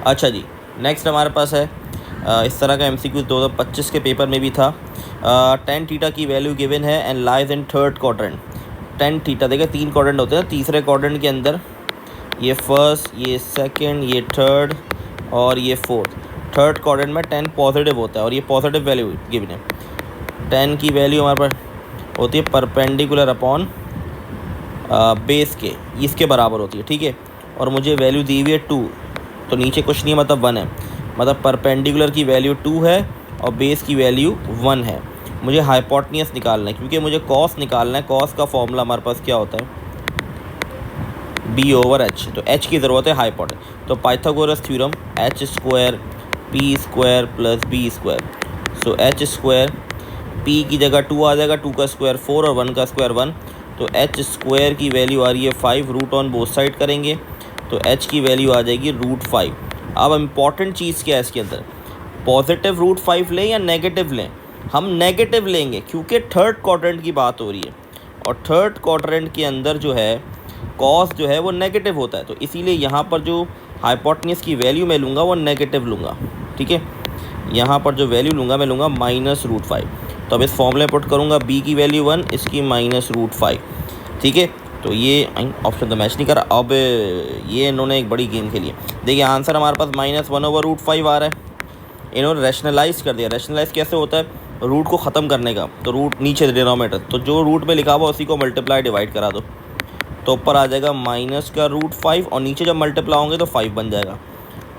अच्छा जी, नेक्स्ट हमारे पास है इस तरह का एमसीक्यू 2025 के पेपर में भी था। टेन थीटा की वैल्यू गिवन है and lies in third quadrant. Tan theta देखिए 3 क्वाड्रेंट होते हैं, तीसरे क्वाड्रेंट के अंदर ये फर्स्ट, ये सेकंड, ये थर्ड और ये फोर्थ। थर्ड क्वाड्रेंट में 10 पॉजिटिव होता है और ये पॉजिटिव वैल्यू गिवन है। 10 की वैल्यू हमारे पास होती है परपेंडिकुलर अपॉन बेस के, इसके बराबर होती है, ठीक है। और मुझे वैल्यू दी हुई है 2, तो नीचे कुछ नहीं है, मतलब 1 है, मतलब परपेंडिकुलर की वैल्यू 2 है और बेस की वैल्यू 1 है। मुझे हाइपोटेन्यूज निकालना है, क्योंकि मुझे कॉस निकालना है। कॉस का फॉर्मूला हमारे पास क्या होता है, b ओवर h, तो h की ज़रूरत है हाइपोटेन्यूज। तो Pythagoras theorem h square p square plus b square, so h square p की जगह 2 आ जाएगा, 2 का स्क्वायर 4 और 1 का स्क्वायर 1, तो h स्क्वायर की वैल्यू आ रही है 5, रूट ऑन बोथ साइड करेंगे तो h की वैल्यू आ जाएगी √5। अब इम्पॉर्टेंट चीज़ क्या है इसके अंदर, पॉजिटिव √5 लें या नेगेटिव लें। हम नेगेटिव लेंगे क्योंकि थर्ड क्वाड्रेंट की बात हो रही है और थर्ड क्वाड्रेंट के अंदर जो है कॉस जो है वो नेगेटिव होता है, तो इसीलिए यहाँ पर जो हाइपोटेन्यूज की वैल्यू मैं लूँगा वो नेगेटिव लूँगा, ठीक है। यहाँ पर जो वैल्यू लूँगा मैं लूँगा -√5। तो अब इस फॉर्मूले पुट करूँगा, b की वैल्यू 1, इसकी -√5, ठीक है। तो ये ऑप्शन तो मैच नहीं करा। अब ये इन्होंने एक बड़ी गेम खेली है। देखिए आंसर हमारे पास -1/√5 आ रहा है, इन्होंने रैशनलाइज कर दिया। रैशनलाइज कैसे होता है, रूट को ख़त्म करने का, तो रूट नीचे डिनोमिनेटर, तो जो रूट में लिखा हुआ उसी को मल्टीप्लाई डिवाइड करा दो, तो ऊपर आ जाएगा -√5 और नीचे जब मल्टीप्लाई होंगे तो 5 बन जाएगा।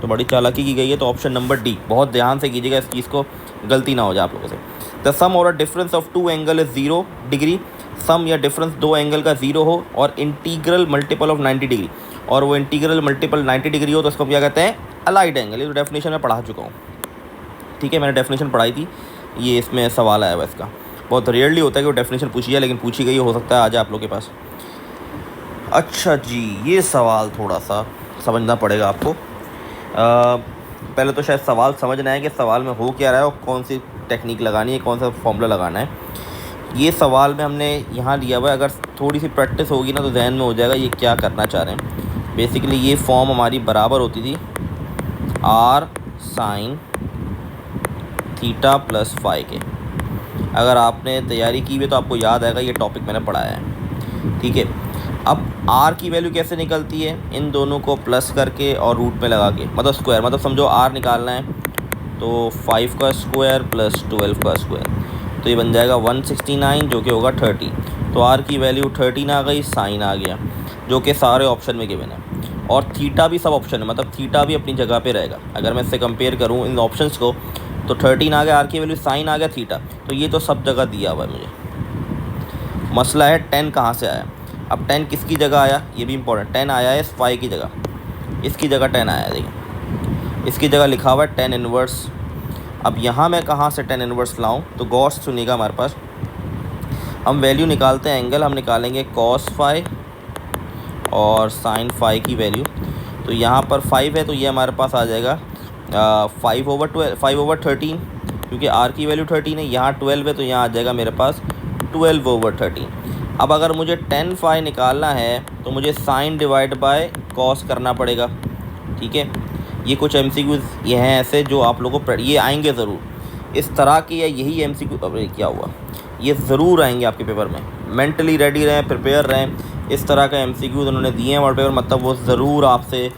तो बड़ी चालाकी की गई है, तो ऑप्शन नंबर डी, बहुत ध्यान से कीजिएगा इस चीज़ को, गलती ना हो जाए आप लोगों से। द सम और difference of 2 angle is 0 degree, sum या डिफरेंस 2 एंगल का 0 हो और इंटीग्रल मल्टीपल ऑफ 90 डिग्री, और वो इंटीग्रल मल्टीपल 90 डिग्री हो तो उसको क्या कहते हैं, अलाइड एंगल। ये तो डेफिनेशन में पढ़ा चुका हूँ, ठीक है, मैंने डेफिनेशन पढ़ाई थी, ये इसमें सवाल आया हुआ इसका। बहुत रेयरली होता है कि वो डेफिनेशन पूछी है, लेकिन पूछी गई, हो सकता है आ जाए आप लोग के पास। अच्छा जी, ये सवाल थोड़ा सा समझना पड़ेगा आपको। पहले तो शायद सवाल समझना है कि सवाल में हो क्या रहा है और कौन सी टेक्निक लगानी है, कौन सा फॉर्मूला लगाना है। ये सवाल में हमने यहाँ लिया हुआ है, अगर थोड़ी सी प्रैक्टिस होगी ना तो जहन में हो जाएगा ये क्या करना चाह रहे हैं। बेसिकली ये फॉर्म हमारी बराबर होती थी r sin theta plus phi के। अगर आपने तैयारी की हुई तो आपको याद आएगा, ये टॉपिक मैंने पढ़ाया है, ठीक है। अब r की वैल्यू कैसे निकलती है, इन दोनों को प्लस करके और रूट में लगा के, मतलब स्क्वायर, मतलब समझो r निकालना है तो 5 का स्क्वायर प्लस 12 का स्क्वायर, तो ये बन जाएगा 169 जो कि होगा 30। तो r की वैल्यू 13 आ गई, साइन आ गया, जो कि सारे ऑप्शन में गिवन है। और थीटा भी सब ऑप्शन है, मतलब थीटा भी अपनी जगह पे रहेगा। अगर मैं इससे कंपेयर करूँ इन ऑप्शंस को तो 13 आ गया आर की वैल्यू, साइन आ गया थीटा, तो ये तो सब जगह दिया हुआ है मुझे। मसला है 10 कहाँ से आया। अब 10 किसकी जगह आया, ये भी इंपॉर्टेंट। 10 आया है फाई की जगह, इसकी जगह 10 आया है, देखिए इसकी जगह लिखा हुआ है 10 इनवर्स। अब यहाँ मैं कहाँ से 10 इनवर्स लाऊँ, तो गॉस सुनिएगा हमारे पास, हम वैल्यू निकालते हैं एंगल, हम निकालेंगे कॉस फाई और साइन फाई की वैल्यू। तो यहाँ पर 5 है तो ये हमारे पास आ जाएगा 5/13, क्योंकि आर की वैल्यू 13 है, यहाँ 12 है तो यहाँ आ जाएगा मेरे पास 12/13। अब अगर मुझे 10 फाई निकालना है तो मुझे साइन डिवाइड बाय कॉस करना पड़ेगा, ठीक है। ये कुछ MCQs ये हैं ऐसे जो आप लोगों को ये आएंगे ज़रूर इस तरह की, या यही MCQ, अब क्या हुआ, ये ज़रूर आएंगे आपके पेपर में। मेंटली रेडी रहें, प्रिपेयर रहें। इस तरह का MCQs उन्होंने दिए हैं मॉडल पेपर, मतलब वो ज़रूर आपसे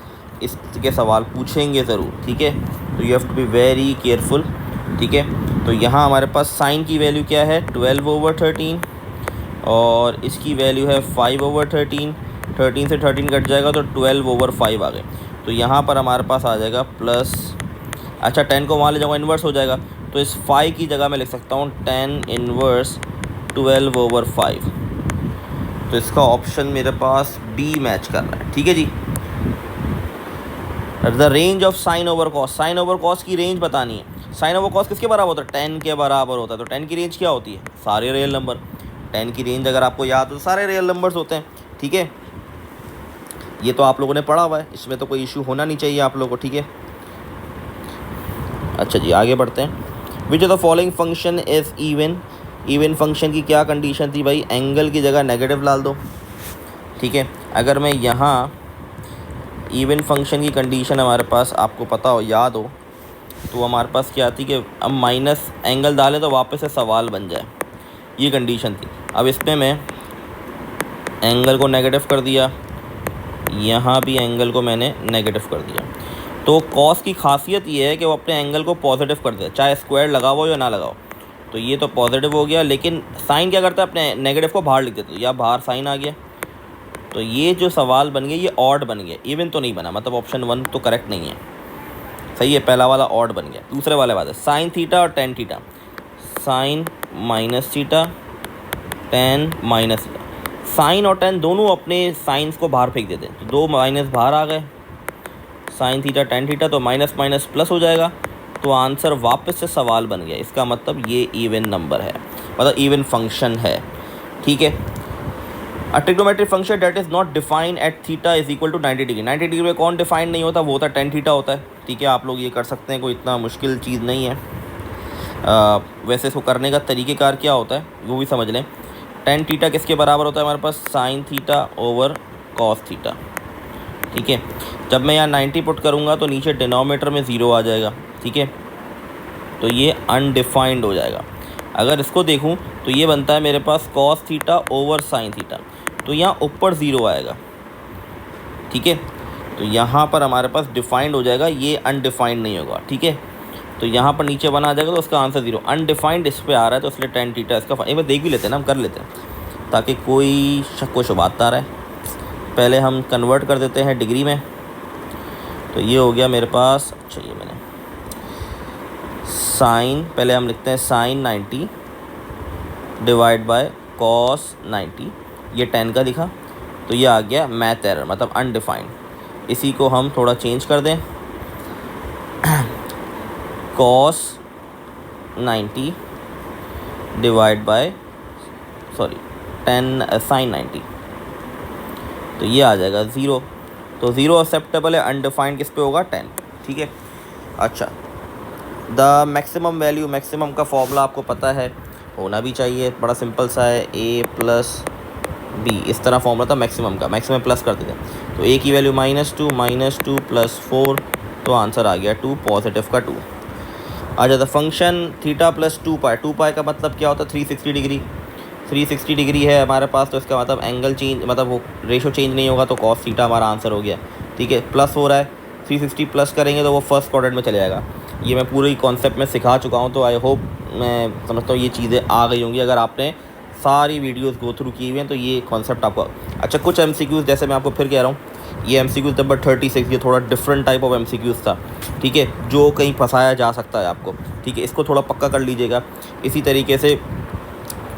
इसके सवाल पूछेंगे ज़रूर, ठीक है। तो you have to be very careful, ठीक है। तो यहाँ हमारे पास साइन की वैल्यू क्या है 12/13 और इसकी वैल्यू है 5/13। 13 से 13 कट जाएगा तो 12/5 आ गए। तो यहाँ पर हमारे पास आ जाएगा प्लस, अच्छा 10 को वहाँ ले जाऊँगा इन्वर्स हो जाएगा, तो इस 5 की जगह मैं लिख सकता हूँ 10 इन्वर्स 12/5। तो इसका ऑप्शन मेरे पास B मैच कर रहा है, ठीक है जी। The range of sine over cos, sine over cos की रेंज बतानी है। साइन ओवर कॉस किसके बराबर होता है, 10 के बराबर होता है। तो 10 की रेंज क्या होती है, सारे रियल नंबर। 10 की रेंज अगर आपको याद हो तो सारे रियल नंबर्स होते हैं, ठीक है। ये तो आप लोगों ने पढ़ा हुआ है, इसमें तो कोई इशू होना नहीं चाहिए आप लोगों को, ठीक है। अच्छा जी आगे बढ़ते हैं। Which of the following function is even, even function की क्या कंडीशन थी भाई, एंगल की जगह नेगेटिव डाल दो, ठीक है। अगर मैं यहाँ इवन फंक्शन की कंडीशन हमारे पास आपको पता हो, याद हो, तो हमारे पास क्या थी कि अब माइनस एंगल डालें तो वापस से सवाल बन जाए, ये कंडीशन थी। अब इसमें मैं एंगल को नेगेटिव कर दिया, यहाँ भी एंगल को मैंने नेगेटिव कर दिया। तो कॉस की खासियत ये है कि वो अपने एंगल को पॉजिटिव कर दे, चाहे स्क्वायर लगाओ या ना लगाओ। तो ये तो पॉजिटिव हो गया, लेकिन साइन क्या करता है, अपने नेगेटिव को बाहर लिख देते, या बाहर साइन आ गया। तो ये जो सवाल बन गया ये ऑड बन गया, इवन तो नहीं बना, मतलब ऑप्शन 1 तो करेक्ट नहीं है, सही है, पहला वाला ऑड बन गया। दूसरे वाले बात है साइन थीटा और tan theta, sine minus theta, tan minus theta. Sine और टेन दोनों अपने साइंस को बाहर फेंक देते हैं, तो 2 माइनस बाहर आ गए, साइन थीटा टेन थीटा, तो माइनस माइनस प्लस हो जाएगा। तो आंसर वापस से सवाल बन गया, इसका मतलब ये इवन नंबर है, मतलब इवन फंक्शन है, ठीक है। A trigonometric function that is not defined at theta is equal to 90 degree. 90 degree में कौन डिफाइंड नहीं होता, वो होता है टेन थीटा होता है, ठीक है। आप लोग ये कर सकते हैं, कोई इतना मुश्किल चीज़ नहीं है। वैसे इसको करने का तरीक़ेकार क्या होता है वो भी समझ लें। टेन थीटा किसके बराबर होता है हमारे पास, sine theta over cos theta, ठीक है। जब मैं यहाँ 90 पुट करूँगा तो नीचे डिनोमिनेटर में 0 आ जाएगा, ठीक है। तो ये अनडिफाइंड हो जाएगा। अगर इसको देखूँ तो ये बनता है मेरे पास cos theta over sine theta, तो यहाँ ऊपर 0 आएगा, ठीक है। तो यहाँ पर हमारे पास डिफाइंड हो जाएगा, ये अनडिफाइंड नहीं होगा, ठीक है। तो यहाँ पर नीचे बना आ जाएगा, तो उसका आंसर 0। अनडिफाइंड इस पर आ रहा है तो इसलिए टेन थीटा इसका, एक बार देख भी लेते हैं ना, हम कर लेते हैं ताकि कोई शक व शुबहत आ रहा है। पहले हम कन्वर्ट कर देते हैं डिग्री में, तो ये हो गया मेरे पास, अच्छा ये मैंने साइन, पहले हम लिखते हैं साइन 90 डिवाइड बाय कॉस 90, ये 10 का दिखा, तो ये आ गया मैथ एरर, मतलब अनडिफाइंड। इसी को हम थोड़ा चेंज कर दें, कॉस 90 डिवाइड बाय साइन 90, तो ये आ जाएगा 0। तो 0 एक्सेप्टेबल है, अनडिफाइंड किस पे होगा, 10, ठीक है। अच्छा, द मैक्सिमम वैल्यू, मैक्सिमम का फॉर्मूला आपको पता है, होना भी चाहिए, बड़ा सिंपल सा है, a प्लस b, इस तरह फॉर्मूला था मैक्सिमम का, मैक्सिमम प्लस कर देते हैं। तो a की वैल्यू -2 प्लस 4, तो आंसर आ गया 2, पॉजिटिव का 2। अच्छा, द फंक्शन थीटा प्लस 2 पाई, 2 पाई का मतलब क्या होता है, 360 डिग्री। 360 डिग्री है हमारे पास, तो इसका मतलब एंगल चेंज, मतलब वो रेशो चेंज नहीं होगा, तो कॉस थीटा हमारा आंसर हो गया, ठीक है। प्लस हो रहा है, 360 प्लस करेंगे तो वो फर्स्ट क्वाड्रेंट में चले जाएगा। ये मैं पूरी कॉन्सेप्ट में सिखा चुका हूँ, तो आई होप, मैं समझता हूँ ये चीज़ें आ गई होंगी। अगर आपने सारी वीडियोस गो थ्रू की हुई हैं तो ये कॉन्सेप्ट आपको। अच्छा, कुछ MCQs जैसे मैं आपको फिर कह रहा हूँ, ये एमसीक्यूज नंबर 36, ये थोड़ा डिफरेंट टाइप ऑफ एमसीक्यूज था, ठीक है, जो कहीं फंसाया जा सकता है आपको, ठीक है, इसको थोड़ा पक्का कर लीजिएगा। इसी तरीके से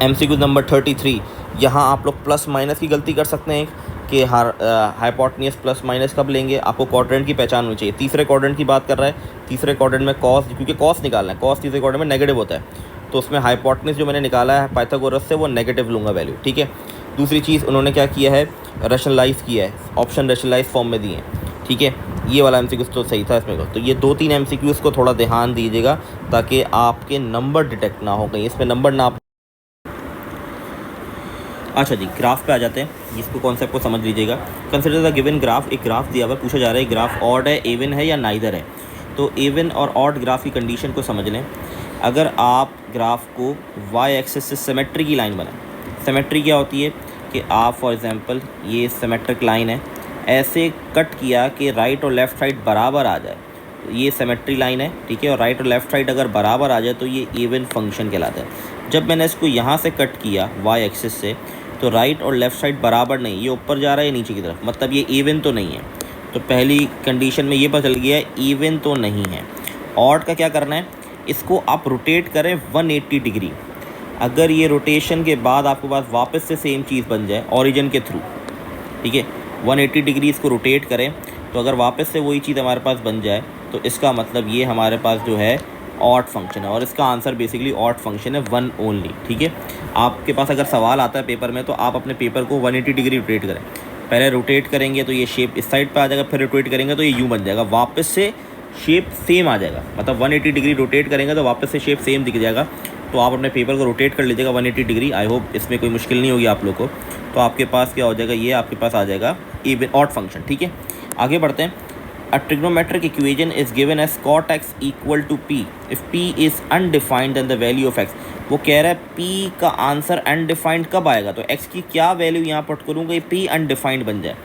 एमसीक्यूज नंबर 33, यहाँ आप लोग प्लस माइनस की गलती कर सकते हैं कि हाइपोटेन्यूज प्लस माइनस कब लेंगे, आपको क्वाड्रेंट की पहचान होनी चाहिए। तीसरे क्वाड्रेंट की बात कर रहा है, तीसरे क्वाड्रेंट में कॉस, क्योंकि कॉस निकालना है, कॉस तीसरे क्वाड्रेंट में नेगेटिव होता है, तो उसमें हाइपोटेन्यूज जो मैंने निकाला है पाइथागोरस से वो नेगेटिव लूँगा वैल्यू, ठीक है। दूसरी चीज़ उन्होंने क्या किया है, रैशनलाइज किया है, ऑप्शन रैशनलाइज फॉर्म में दिए हैं, ठीक है। ये वाला एमसीक्यूज तो सही था इसमें, तो ये 2-3 एमसीक्यूज को थोड़ा ध्यान दीजिएगा ताकि आपके नंबर डिटेक्ट ना हो कहीं, इसमें नंबर ना। अच्छा जी, ग्राफ पे आ जाते हैं, इसको कॉन्सेप्ट को समझ लीजिएगा। कंसिडर द गिवन ग्राफ, एक ग्राफ दिया हुआ, पूछा जा रहा है ग्राफ ऑड है, इवन है या नाइदर है। तो इवन और ऑड ग्राफ की कंडीशन को समझ लें। अगर आप ग्राफ को वाई एक्सिस से सिमेट्री की लाइन बनाएं, सिमेट्री क्या होती है कि आप फॉर एग्जांपल ये सिमेट्रिक लाइन है, ऐसे कट किया कि राइट और लेफ़्ट साइड बराबर आ जाए, ये सिमेट्री लाइन है, ठीक है, और राइट और लेफ़्ट साइड अगर बराबर आ जाए तो ये इवन फंक्शन कहलाता है। जब मैंने इसको यहाँ से कट किया वाई एक्सिस से, तो राइट और लेफ़्ट साइड बराबर नहीं, ये ऊपर जा रहा है नीचे की तरफ, मतलब ये इवन तो नहीं है। तो पहली कंडीशन में ये पता चल गया इवन तो नहीं है। ऑड का क्या करना है, इसको आप रोटेट करें 180 डिग्री। अगर ये रोटेशन के बाद आपके पास वापस से सेम चीज़ बन जाए ओरिजिन के थ्रू, ठीक है, 180 डिग्री इसको रोटेट करें, तो अगर वापस से वही चीज़ हमारे पास बन जाए तो इसका मतलब ये हमारे पास जो है ऑड फंक्शन है, और इसका आंसर बेसिकली ऑड फंक्शन है, 1 ओनली, ठीक है। आपके पास अगर सवाल आता है पेपर में तो आप अपने पेपर को 180 डिग्री रोटेट करें। पहले रोटेट करेंगे तो ये शेप इस साइड पे आ जाएगा, फिर रोटेट करेंगे तो ये यूँ बन जाएगा, वापस से शेप सेम आ जाएगा, मतलब 180 डिग्री रोटेट करेंगे तो वापस से शेप सेम दिख जाएगा। तो आप अपने पेपर को रोटेट कर लीजिएगा 180 डिग्री। आई होप इसमें कोई मुश्किल नहीं होगी आप लोग को। तो आपके पास क्या हो जाएगा, ये आपके पास आ जाएगा इवन ऑड फंक्शन, ठीक है। आगे बढ़ते हैं। A trigonometric equation is given as cot x equal to p if p is undefined then the value of x। वो कह रहा है p का आंसर अनडिफाइंड कब आएगा, तो x की क्या वैल्यू यहाँ पुट करूँगा, ये p अनडिफाइंड बन जाए।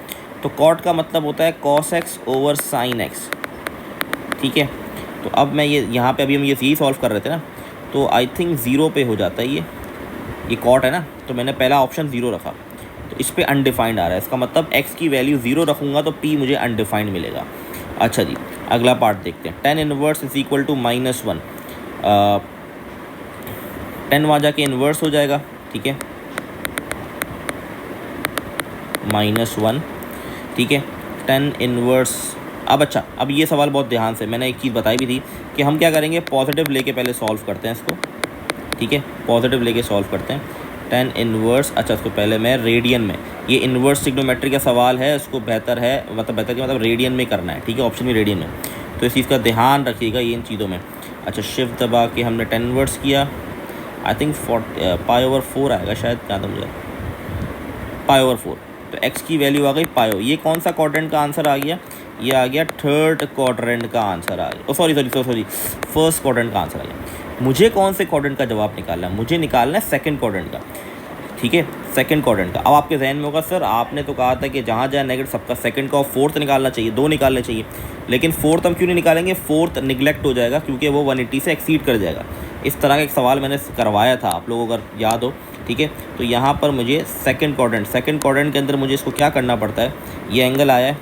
तो cot का मतलब होता है cos x over sin x, ठीक है। तो अब मैं ये यहाँ पे अभी हम ये सॉल्व कर रहे थे ना, तो आई थिंक 0 पे हो जाता है ये cot है ना, तो मैंने पहला ऑप्शन 0 रखा, तो इस पर अनडिफाइंड आ रहा है, इसका मतलब x की वैल्यू 0 रखूँगा तो p मुझे अनडिफाइंड मिलेगा। अच्छा जी, अगला पार्ट देखते हैं। 10 इनवर्स इज इक्वल टू -1। 10 वहाँ जाके इन्वर्स हो जाएगा, ठीक है, -1, ठीक है, 10 इन्वर्स। अब अच्छा, अब ये सवाल बहुत ध्यान से, मैंने एक चीज़ बताई भी थी कि हम क्या करेंगे, पॉजिटिव लेके पहले सॉल्व करते हैं इसको, ठीक है, पॉजिटिव लेके सॉल्व करते हैं। 10 इन्वर्स, अच्छा इसको पहले मैं रेडियन में, ये इन्वर्स ट्रिग्नोमेट्री का सवाल है, उसको बेहतर है, मतलब रेडियन में करना है, ठीक है, ऑप्शन भी रेडियन में, तो इस चीज़ का ध्यान रखिएगा ये इन चीज़ों में। अच्छा, शिफ्ट दबा के हमने 10 इन्वर्स किया, आई थिंक π/4 आएगा शायद, क्या था मुझे, π/4। तो x की वैल्यू आ गई पायो। ये कौन सा क्वाड्रेंट का आंसर आ गया, ये आ गया थर्ड क्वाड्रेंट का आंसर आ गया, सॉरी फर्स्ट क्वाड्रेंट का आंसर आ गया। मुझे कौन से क्वाड्रेंट का जवाब निकालना है, मुझे निकालना है सेकंड क्वाड्रेंट का, ठीक है, सेकंड क्वाड्रेंट का। अब आपके जहन में होगा सर आपने तो कहा था कि जहाँ जहाँ नेगेटिव सबका सेकंड का और फोर्थ निकालना चाहिए, 2 निकालने चाहिए, लेकिन फोर्थ हम क्यों नहीं निकालेंगे, फोर्थ निगलेक्ट हो जाएगा क्योंकि वो 180 से एक्सीड कर जाएगा। इस तरह का एक सवाल मैंने करवाया था, आप लोगों को अगर याद हो, ठीक है। तो यहाँ पर मुझे सेकंड क्वाड्रेंट के अंदर मुझे इसको क्या करना पड़ता है, ये एंगल आया है,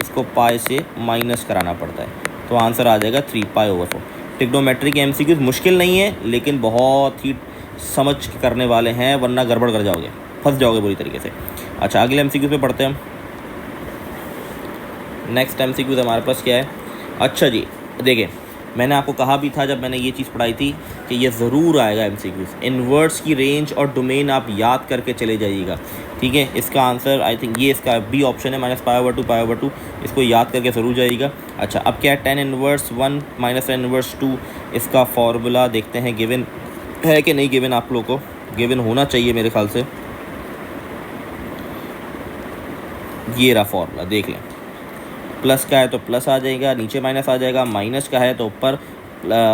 इसको पाई से माइनस कराना पड़ता है, तो आंसर आ जाएगा 3π/4। ट्रिग्नोमेट्री के एमसीक्यूज मुश्किल नहीं है, लेकिन बहुत ही समझ के करने वाले हैं, वरना गड़बड़ कर जाओगे, फंस जाओगे बुरी तरीके से। अच्छा, अगले एमसीक्यूज पे पढ़ते हैं हम। नेक्स्ट एमसीक्यूज हमारे पास क्या है, अच्छा जी देखिए, मैंने आपको कहा भी था जब मैंने ये चीज़ पढ़ाई थी कि ये ज़रूर आएगा एमसीक्यूज। इनवर्स की रेंज और डोमेन आप याद करके चले जाइएगा, ठीक है। इसका आंसर आई थिंक ये इसका बी ऑप्शन है, -π/2, इसको याद करके ज़रूर जाइएगा। अच्छा, अब क्या है, 10 इनवर्स 1 -10 इनवर्स 2, इसका फॉर्मूला देखते हैं, गिवन है कि नहीं गिवन, आप लोगों को गिवन होना चाहिए मेरे ख्याल से। ये रहा फॉर्मूला, देख लें, प्लस का है तो प्लस आ जाएगा, नीचे माइनस आ जाएगा, माइनस का है तो ऊपर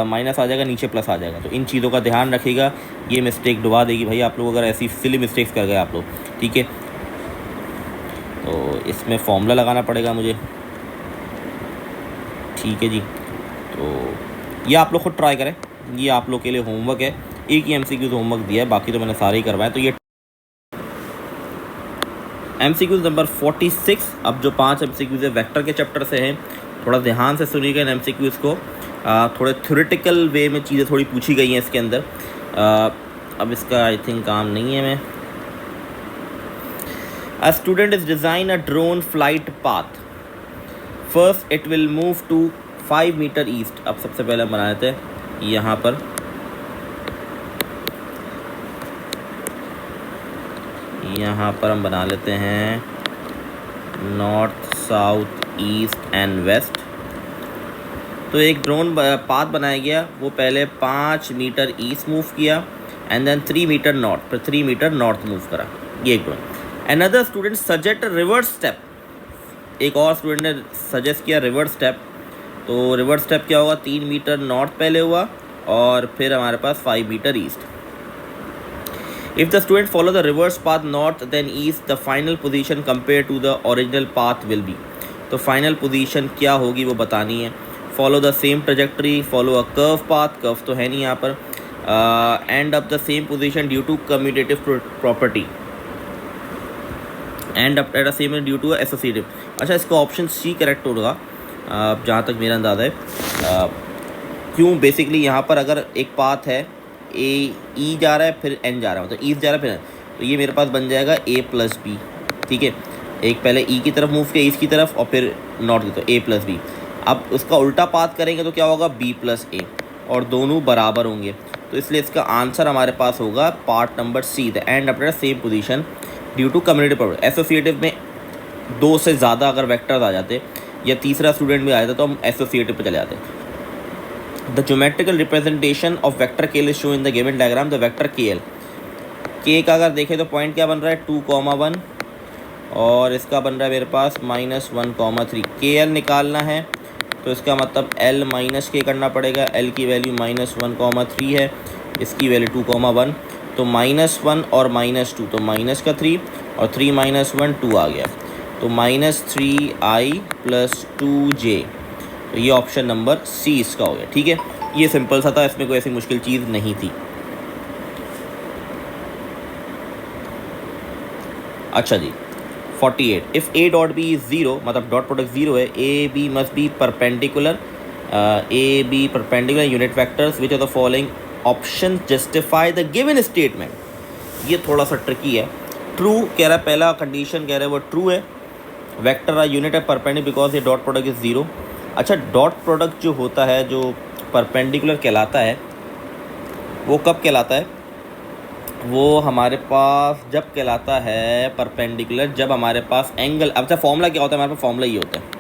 माइनस आ जाएगा, नीचे प्लस आ जाएगा। तो इन चीज़ों का ध्यान रखिएगा, ये मिस्टेक डुबा देगी भाई आप लोग अगर ऐसी सिली मिस्टेक्स कर गए आप लोग, ठीक है। तो इसमें फॉर्मूला लगाना पड़ेगा मुझे, ठीक है जी। तो ये आप लोग खुद ट्राई करें, ये आप लोग के लिए होमवर्क है, एक ही एमसीक्यूज होमवर्क दिया है, बाकी तो मैंने सारे ही करवाए। तो ये MCQs नंबर 46। अब जो 5 MCQs है वेक्टर के चैप्टर से हैं, थोड़ा ध्यान से सुनिएगा इन MCQs को। थोड़े थ्योरेटिकल वे में चीज़ें थोड़ी पूछी गई हैं इसके अंदर। अब इसका आई थिंक काम नहीं है। मैं A student is design a drone flight path. First it will move to 5 meter east. अब सबसे पहले हम बना लेते हैं यहाँ पर हम बना लेते हैं north, south, east and west. तो एक ड्रोन पाथ बनाया गया, वो पहले 5 मीटर ईस्ट मूव किया एंड देन 3 मीटर नॉर्थ, फिर 3 मीटर नॉर्थ मूव करा। ये एक drone. Another student suggest reverse step. एक और स्टूडेंट ने सजेस्ट किया रिवर्स स्टेप। तो रिवर्स स्टेप क्या होगा, 3 मीटर नॉर्थ पहले हुआ और फिर हमारे पास 5 metre east. If the student follow the reverse path north then east, the final position compare to the original path will be. तो फाइनल पोजीशन क्या होगी वो बतानी है। Follow the same trajectory, follow a curve path, curve तो है नहीं यहाँ पर। End up the same position due to commutative property, end up at the same due to associative. अच्छा, इसका ऑप्शन सी करेक्ट होगा जहाँ तक मेरा अंदाज़ा है। क्यों, बेसिकली यहाँ पर अगर एक पाथ है ई जा रहा है फिर एन जा रहा है, मतलब ईस्ट जा रहा है फिर, तो ये मेरे पास बन जाएगा ए प्लस बी। ठीक है, एक पहले ई की तरफ मूव किया ईस्ट की तरफ और फिर नॉर्थ की तरफ, ए प्लस बी। अब उसका उल्टा पाथ करेंगे तो क्या होगा, बी प्लस ए, और दोनों बराबर होंगे। तो इसलिए इसका आंसर हमारे पास होगा part number C, the end up at the same position due to community property. Associative में 2 से ज़्यादा अगर वेक्टर्स आ जाते या तीसरा स्टूडेंट भी आ जाता तो हम एसोसिएटिव पे चले जाते। The geometrical representation of vector K L is shown in the given diagram. The vector K L, K का अगर देखें तो पॉइंट क्या बन रहा है, 2,1, और इसका बन रहा है मेरे पास -1,3। के एल निकालना है तो इसका मतलब एल माइनस के करना पड़ेगा। एल की वैल्यू -1,3 है, इसकी वैल्यू 2,1, तो -1 और -2 तो माइनस का 3 और 3 - 1 2 आ गया, तो -3i + 2j। तो ये ऑप्शन नंबर सी इसका हो गया। ठीक है, ये सिंपल सा था, इसमें कोई ऐसी मुश्किल चीज़ नहीं थी। अच्छा जी, 48। If A dot B is 0, मतलब डॉट प्रोडक्ट 0 है, A B must be perpendicular, A B perpendicular unit vectors which are the following option justify the given statement. ये थोड़ा सा ट्रिकी है। ट्रू कह रहा है, पहला कंडीशन कह रहा है वो ट्रू है, वेक्टर आ यूनिट है परपेंडिकुलर बिकॉज ये डॉट प्रोडक्ट इज़ 0। अच्छा, डॉट प्रोडक्ट जो होता है, जो परपेंडिकुलर कहलाता है, वो कब कहलाता है, वो हमारे पास जब कहलाता है परपेंडिकुलर जब हमारे पास एंगल। अब अच्छा, फॉर्मूला क्या होता है, हमारे पास फॉर्मूला ये होता है,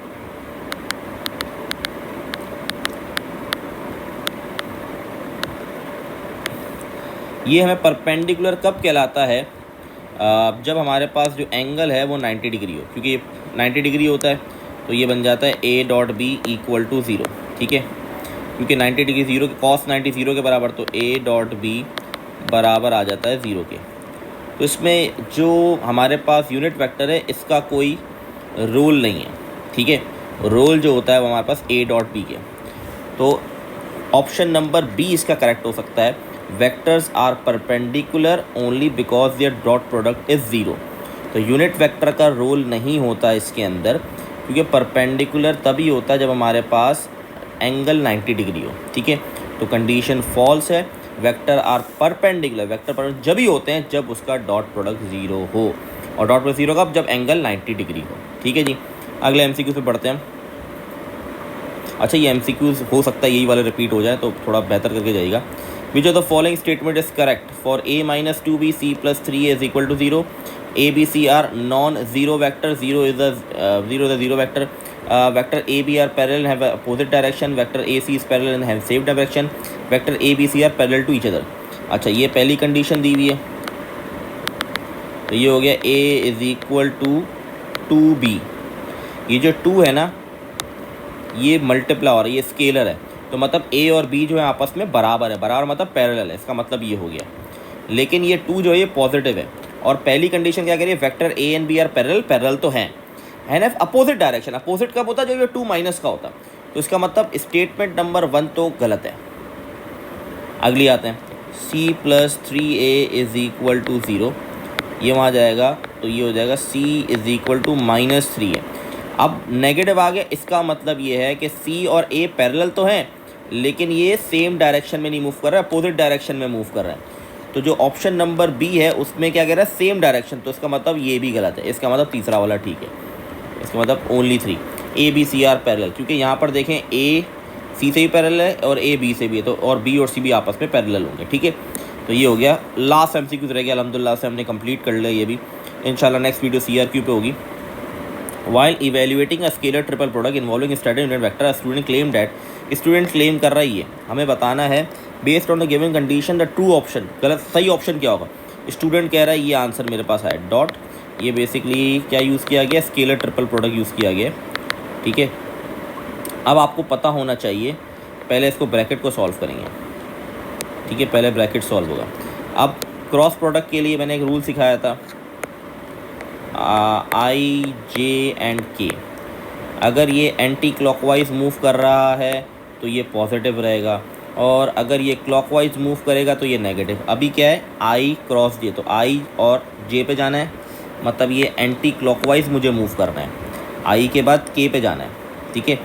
ये हमें परपेंडिकुलर कब कहलाता है, जब हमारे पास जो एंगल है वो 90 डिग्री हो, क्योंकि 90 डिग्री होता है तो ये बन जाता है A dot B equal to 0। ठीक है, क्योंकि 90 डिग्री 0 के कॉस 90 0 के बराबर, तो ए डॉट बी बराबर आ जाता है 0 के। तो इसमें जो हमारे पास यूनिट वेक्टर है इसका कोई रोल नहीं है। ठीक है, रोल जो होता है वो हमारे पास ए डॉट बी के। तो ऑप्शन नंबर बी इसका करेक्ट हो सकता है, vectors are perpendicular only because their dot product is 0। तो यूनिट वेक्टर का रोल नहीं होता इसके अंदर, क्योंकि परपेंडिकुलर तभी होता है जब हमारे पास एंगल 90 डिग्री हो। ठीक है, तो कंडीशन फॉल्स है, वेक्टर आर परपेंडिकुलर, वेक्टर पर जब ही होते हैं जब उसका डॉट प्रोडक्ट 0 हो, और डॉट प्रोडक्ट 0 कब, जब एंगल 90 डिग्री हो। ठीक है जी, अगले MCQ पे बढ़ते हैं। अच्छा, ये MCQs हो सकता है यही वाले रिपीट हो जाए तो थोड़ा बेहतर करके जाएगा। Which of the following statement is correct, for a - 2b c + 3a is equal to 0, a b c are non-zero vector, 0 is the zero vector, vector a b are parallel and have opposite direction, vector a c is parallel and have same direction, vector a b c are parallel to each other। अच्छा, ये पहली कंडीशन दी हुई है, तो ये हो गया a is equal to 2b। ये जो 2 है ना, ये मल्टीप्लाई हो रहा है, ये स्केलर है, तो मतलब a और b जो है आपस में बराबर है, बराबर मतलब पैरेलल है, इसका मतलब ये हो गया। लेकिन ये 2 जो है ये पॉजिटिव है, और पहली कंडीशन क्या कह रही है, vector a and b are parallel, parallel तो है ना, अपोजिट डायरेक्शन। अपोजिट कब होता है, जब ये 2 माइनस का होता, तो इसका मतलब स्टेटमेंट नंबर 1 तो गलत है। अगली आते हैं, c + 3a is equal to 0, ये वहाँ जाएगा तो ये हो जाएगा C इज़ इक्वल टू -3 है। अब नेगेटिव आ गया, इसका मतलब ये है कि C और A पैरेलल तो हैं लेकिन ये सेम डायरेक्शन में नहीं मूव कर रहा है, अपोजिट डायरेक्शन में मूव कर रहा है। तो जो ऑप्शन नंबर बी है उसमें क्या कह रहा है, सेम डायरेक्शन, तो इसका मतलब ये भी गलत है। इसका मतलब तीसरा वाला ठीक है, इसका मतलब only 3 A B C are parallel, क्योंकि यहाँ पर देखें A C से भी पैरेलल है और A B से भी है, तो और B और C भी आपस में पैरेलल होंगे। ठीक है, तो ये हो गया लास्ट MCQ रह गया, अल्हम्दुलिल्लाह से हमने कंप्लीट कर लिया ये भी। इंशाल्लाह नेक्स्ट वीडियो CRQ पे होगी। While evaluating a scalar triple product involving static unit vector, a student claimed that student claim कर रही है, हमें बताना है based on the given condition the true option, गलत सही ऑप्शन क्या होगा। स्टूडेंट कह रहा है ये आंसर मेरे पास है डॉट, ये बेसिकली क्या यूज़ किया गया, स्केलर ट्रिपल प्रोडक्ट यूज़ किया गया। ठीक है, अब आपको पता होना चाहिए, पहले इसको ब्रैकेट को सॉल्व करेंगे। ठीक है, पहले ब्रैकेट सॉल्व होगा। अब क्रॉस प्रोडक्ट के लिए मैंने एक रूल सिखाया था, I J एंड K। अगर ये एंटी क्लॉकवाइज मूव कर रहा है तो ये पॉजिटिव रहेगा, और अगर ये क्लॉकवाइज मूव करेगा तो ये नेगेटिव। अभी क्या है, I क्रॉस J, तो I और J पे जाना है, मतलब ये एंटी क्लॉकवाइज मुझे मूव करना है। I के बाद K पे जाना है। ठीक है,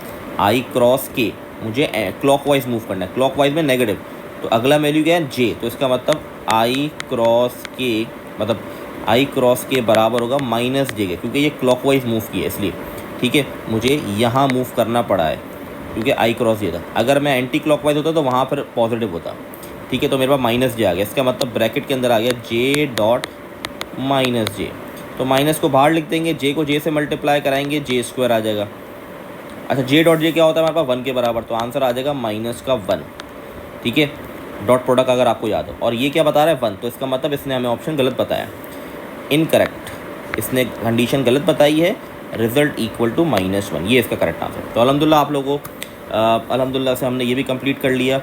I क्रॉस K मुझे क्लॉकवाइज मूव करना है, क्लॉकवाइज में नेगेटिव, तो अगला वैल्यू क्या है J, तो इसका मतलब I क्रॉस K, मतलब I क्रॉस K बराबर होगा -J के, क्योंकि ये क्लॉकवाइज मूव किया इसलिए। ठीक है, मुझे यहाँ मूव करना पड़ा है क्योंकि I क्रॉस J था। अगर मैं एंटी क्लॉकवाइज होता तो वहाँ पर पॉजिटिव होता। ठीक है, तो मेरे पास -J आ गया, इसका मतलब ब्रैकेट के अंदर आ गया J डॉट -J, तो माइनस को बाहर लिख देंगे, J को J से मल्टीप्लाई कराएंगे, J² आ जाएगा। अच्छा, J डॉट J क्या होता है हमारे पास, 1 के बराबर, तो आंसर आ जाएगा -1। ठीक है, डॉट प्रोडक्ट अगर आपको याद हो, और ये क्या बता रहा है 1, तो इसका मतलब इसने हमें ऑप्शन गलत बताया, इनकरेक्ट, इसने कंडीशन गलत बताई है, रिजल्ट इक्वल टू -1, ये इसका करेक्ट आंसर। तो अल्हम्दुलिल्लाह आप लोगों अल्हम्दुलिल्लाह से हमने ये भी कंप्लीट कर लिया।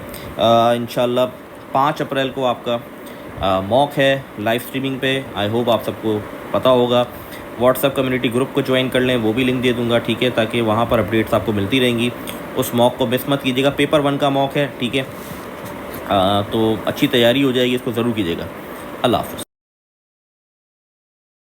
इंशाल्लाह 5 अप्रैल को आपका मॉक है लाइव स्ट्रीमिंग पे, आई होप आप सबको पता होगा। व्हाट्सएप कम्युनिटी ग्रुप को ज्वाइन कर लें, वो भी लिंक दे दूंगा। ठीक है, ताकि वहाँ पर अपडेट्स आपको मिलती रहेंगी। उस मॉक को मिस मत कीजिएगा, पेपर 1 का मॉक है। ठीक है, तो अच्छी तैयारी हो जाएगी, इसको ज़रूर कीजिएगा। अल्लाह हाफ़िज़।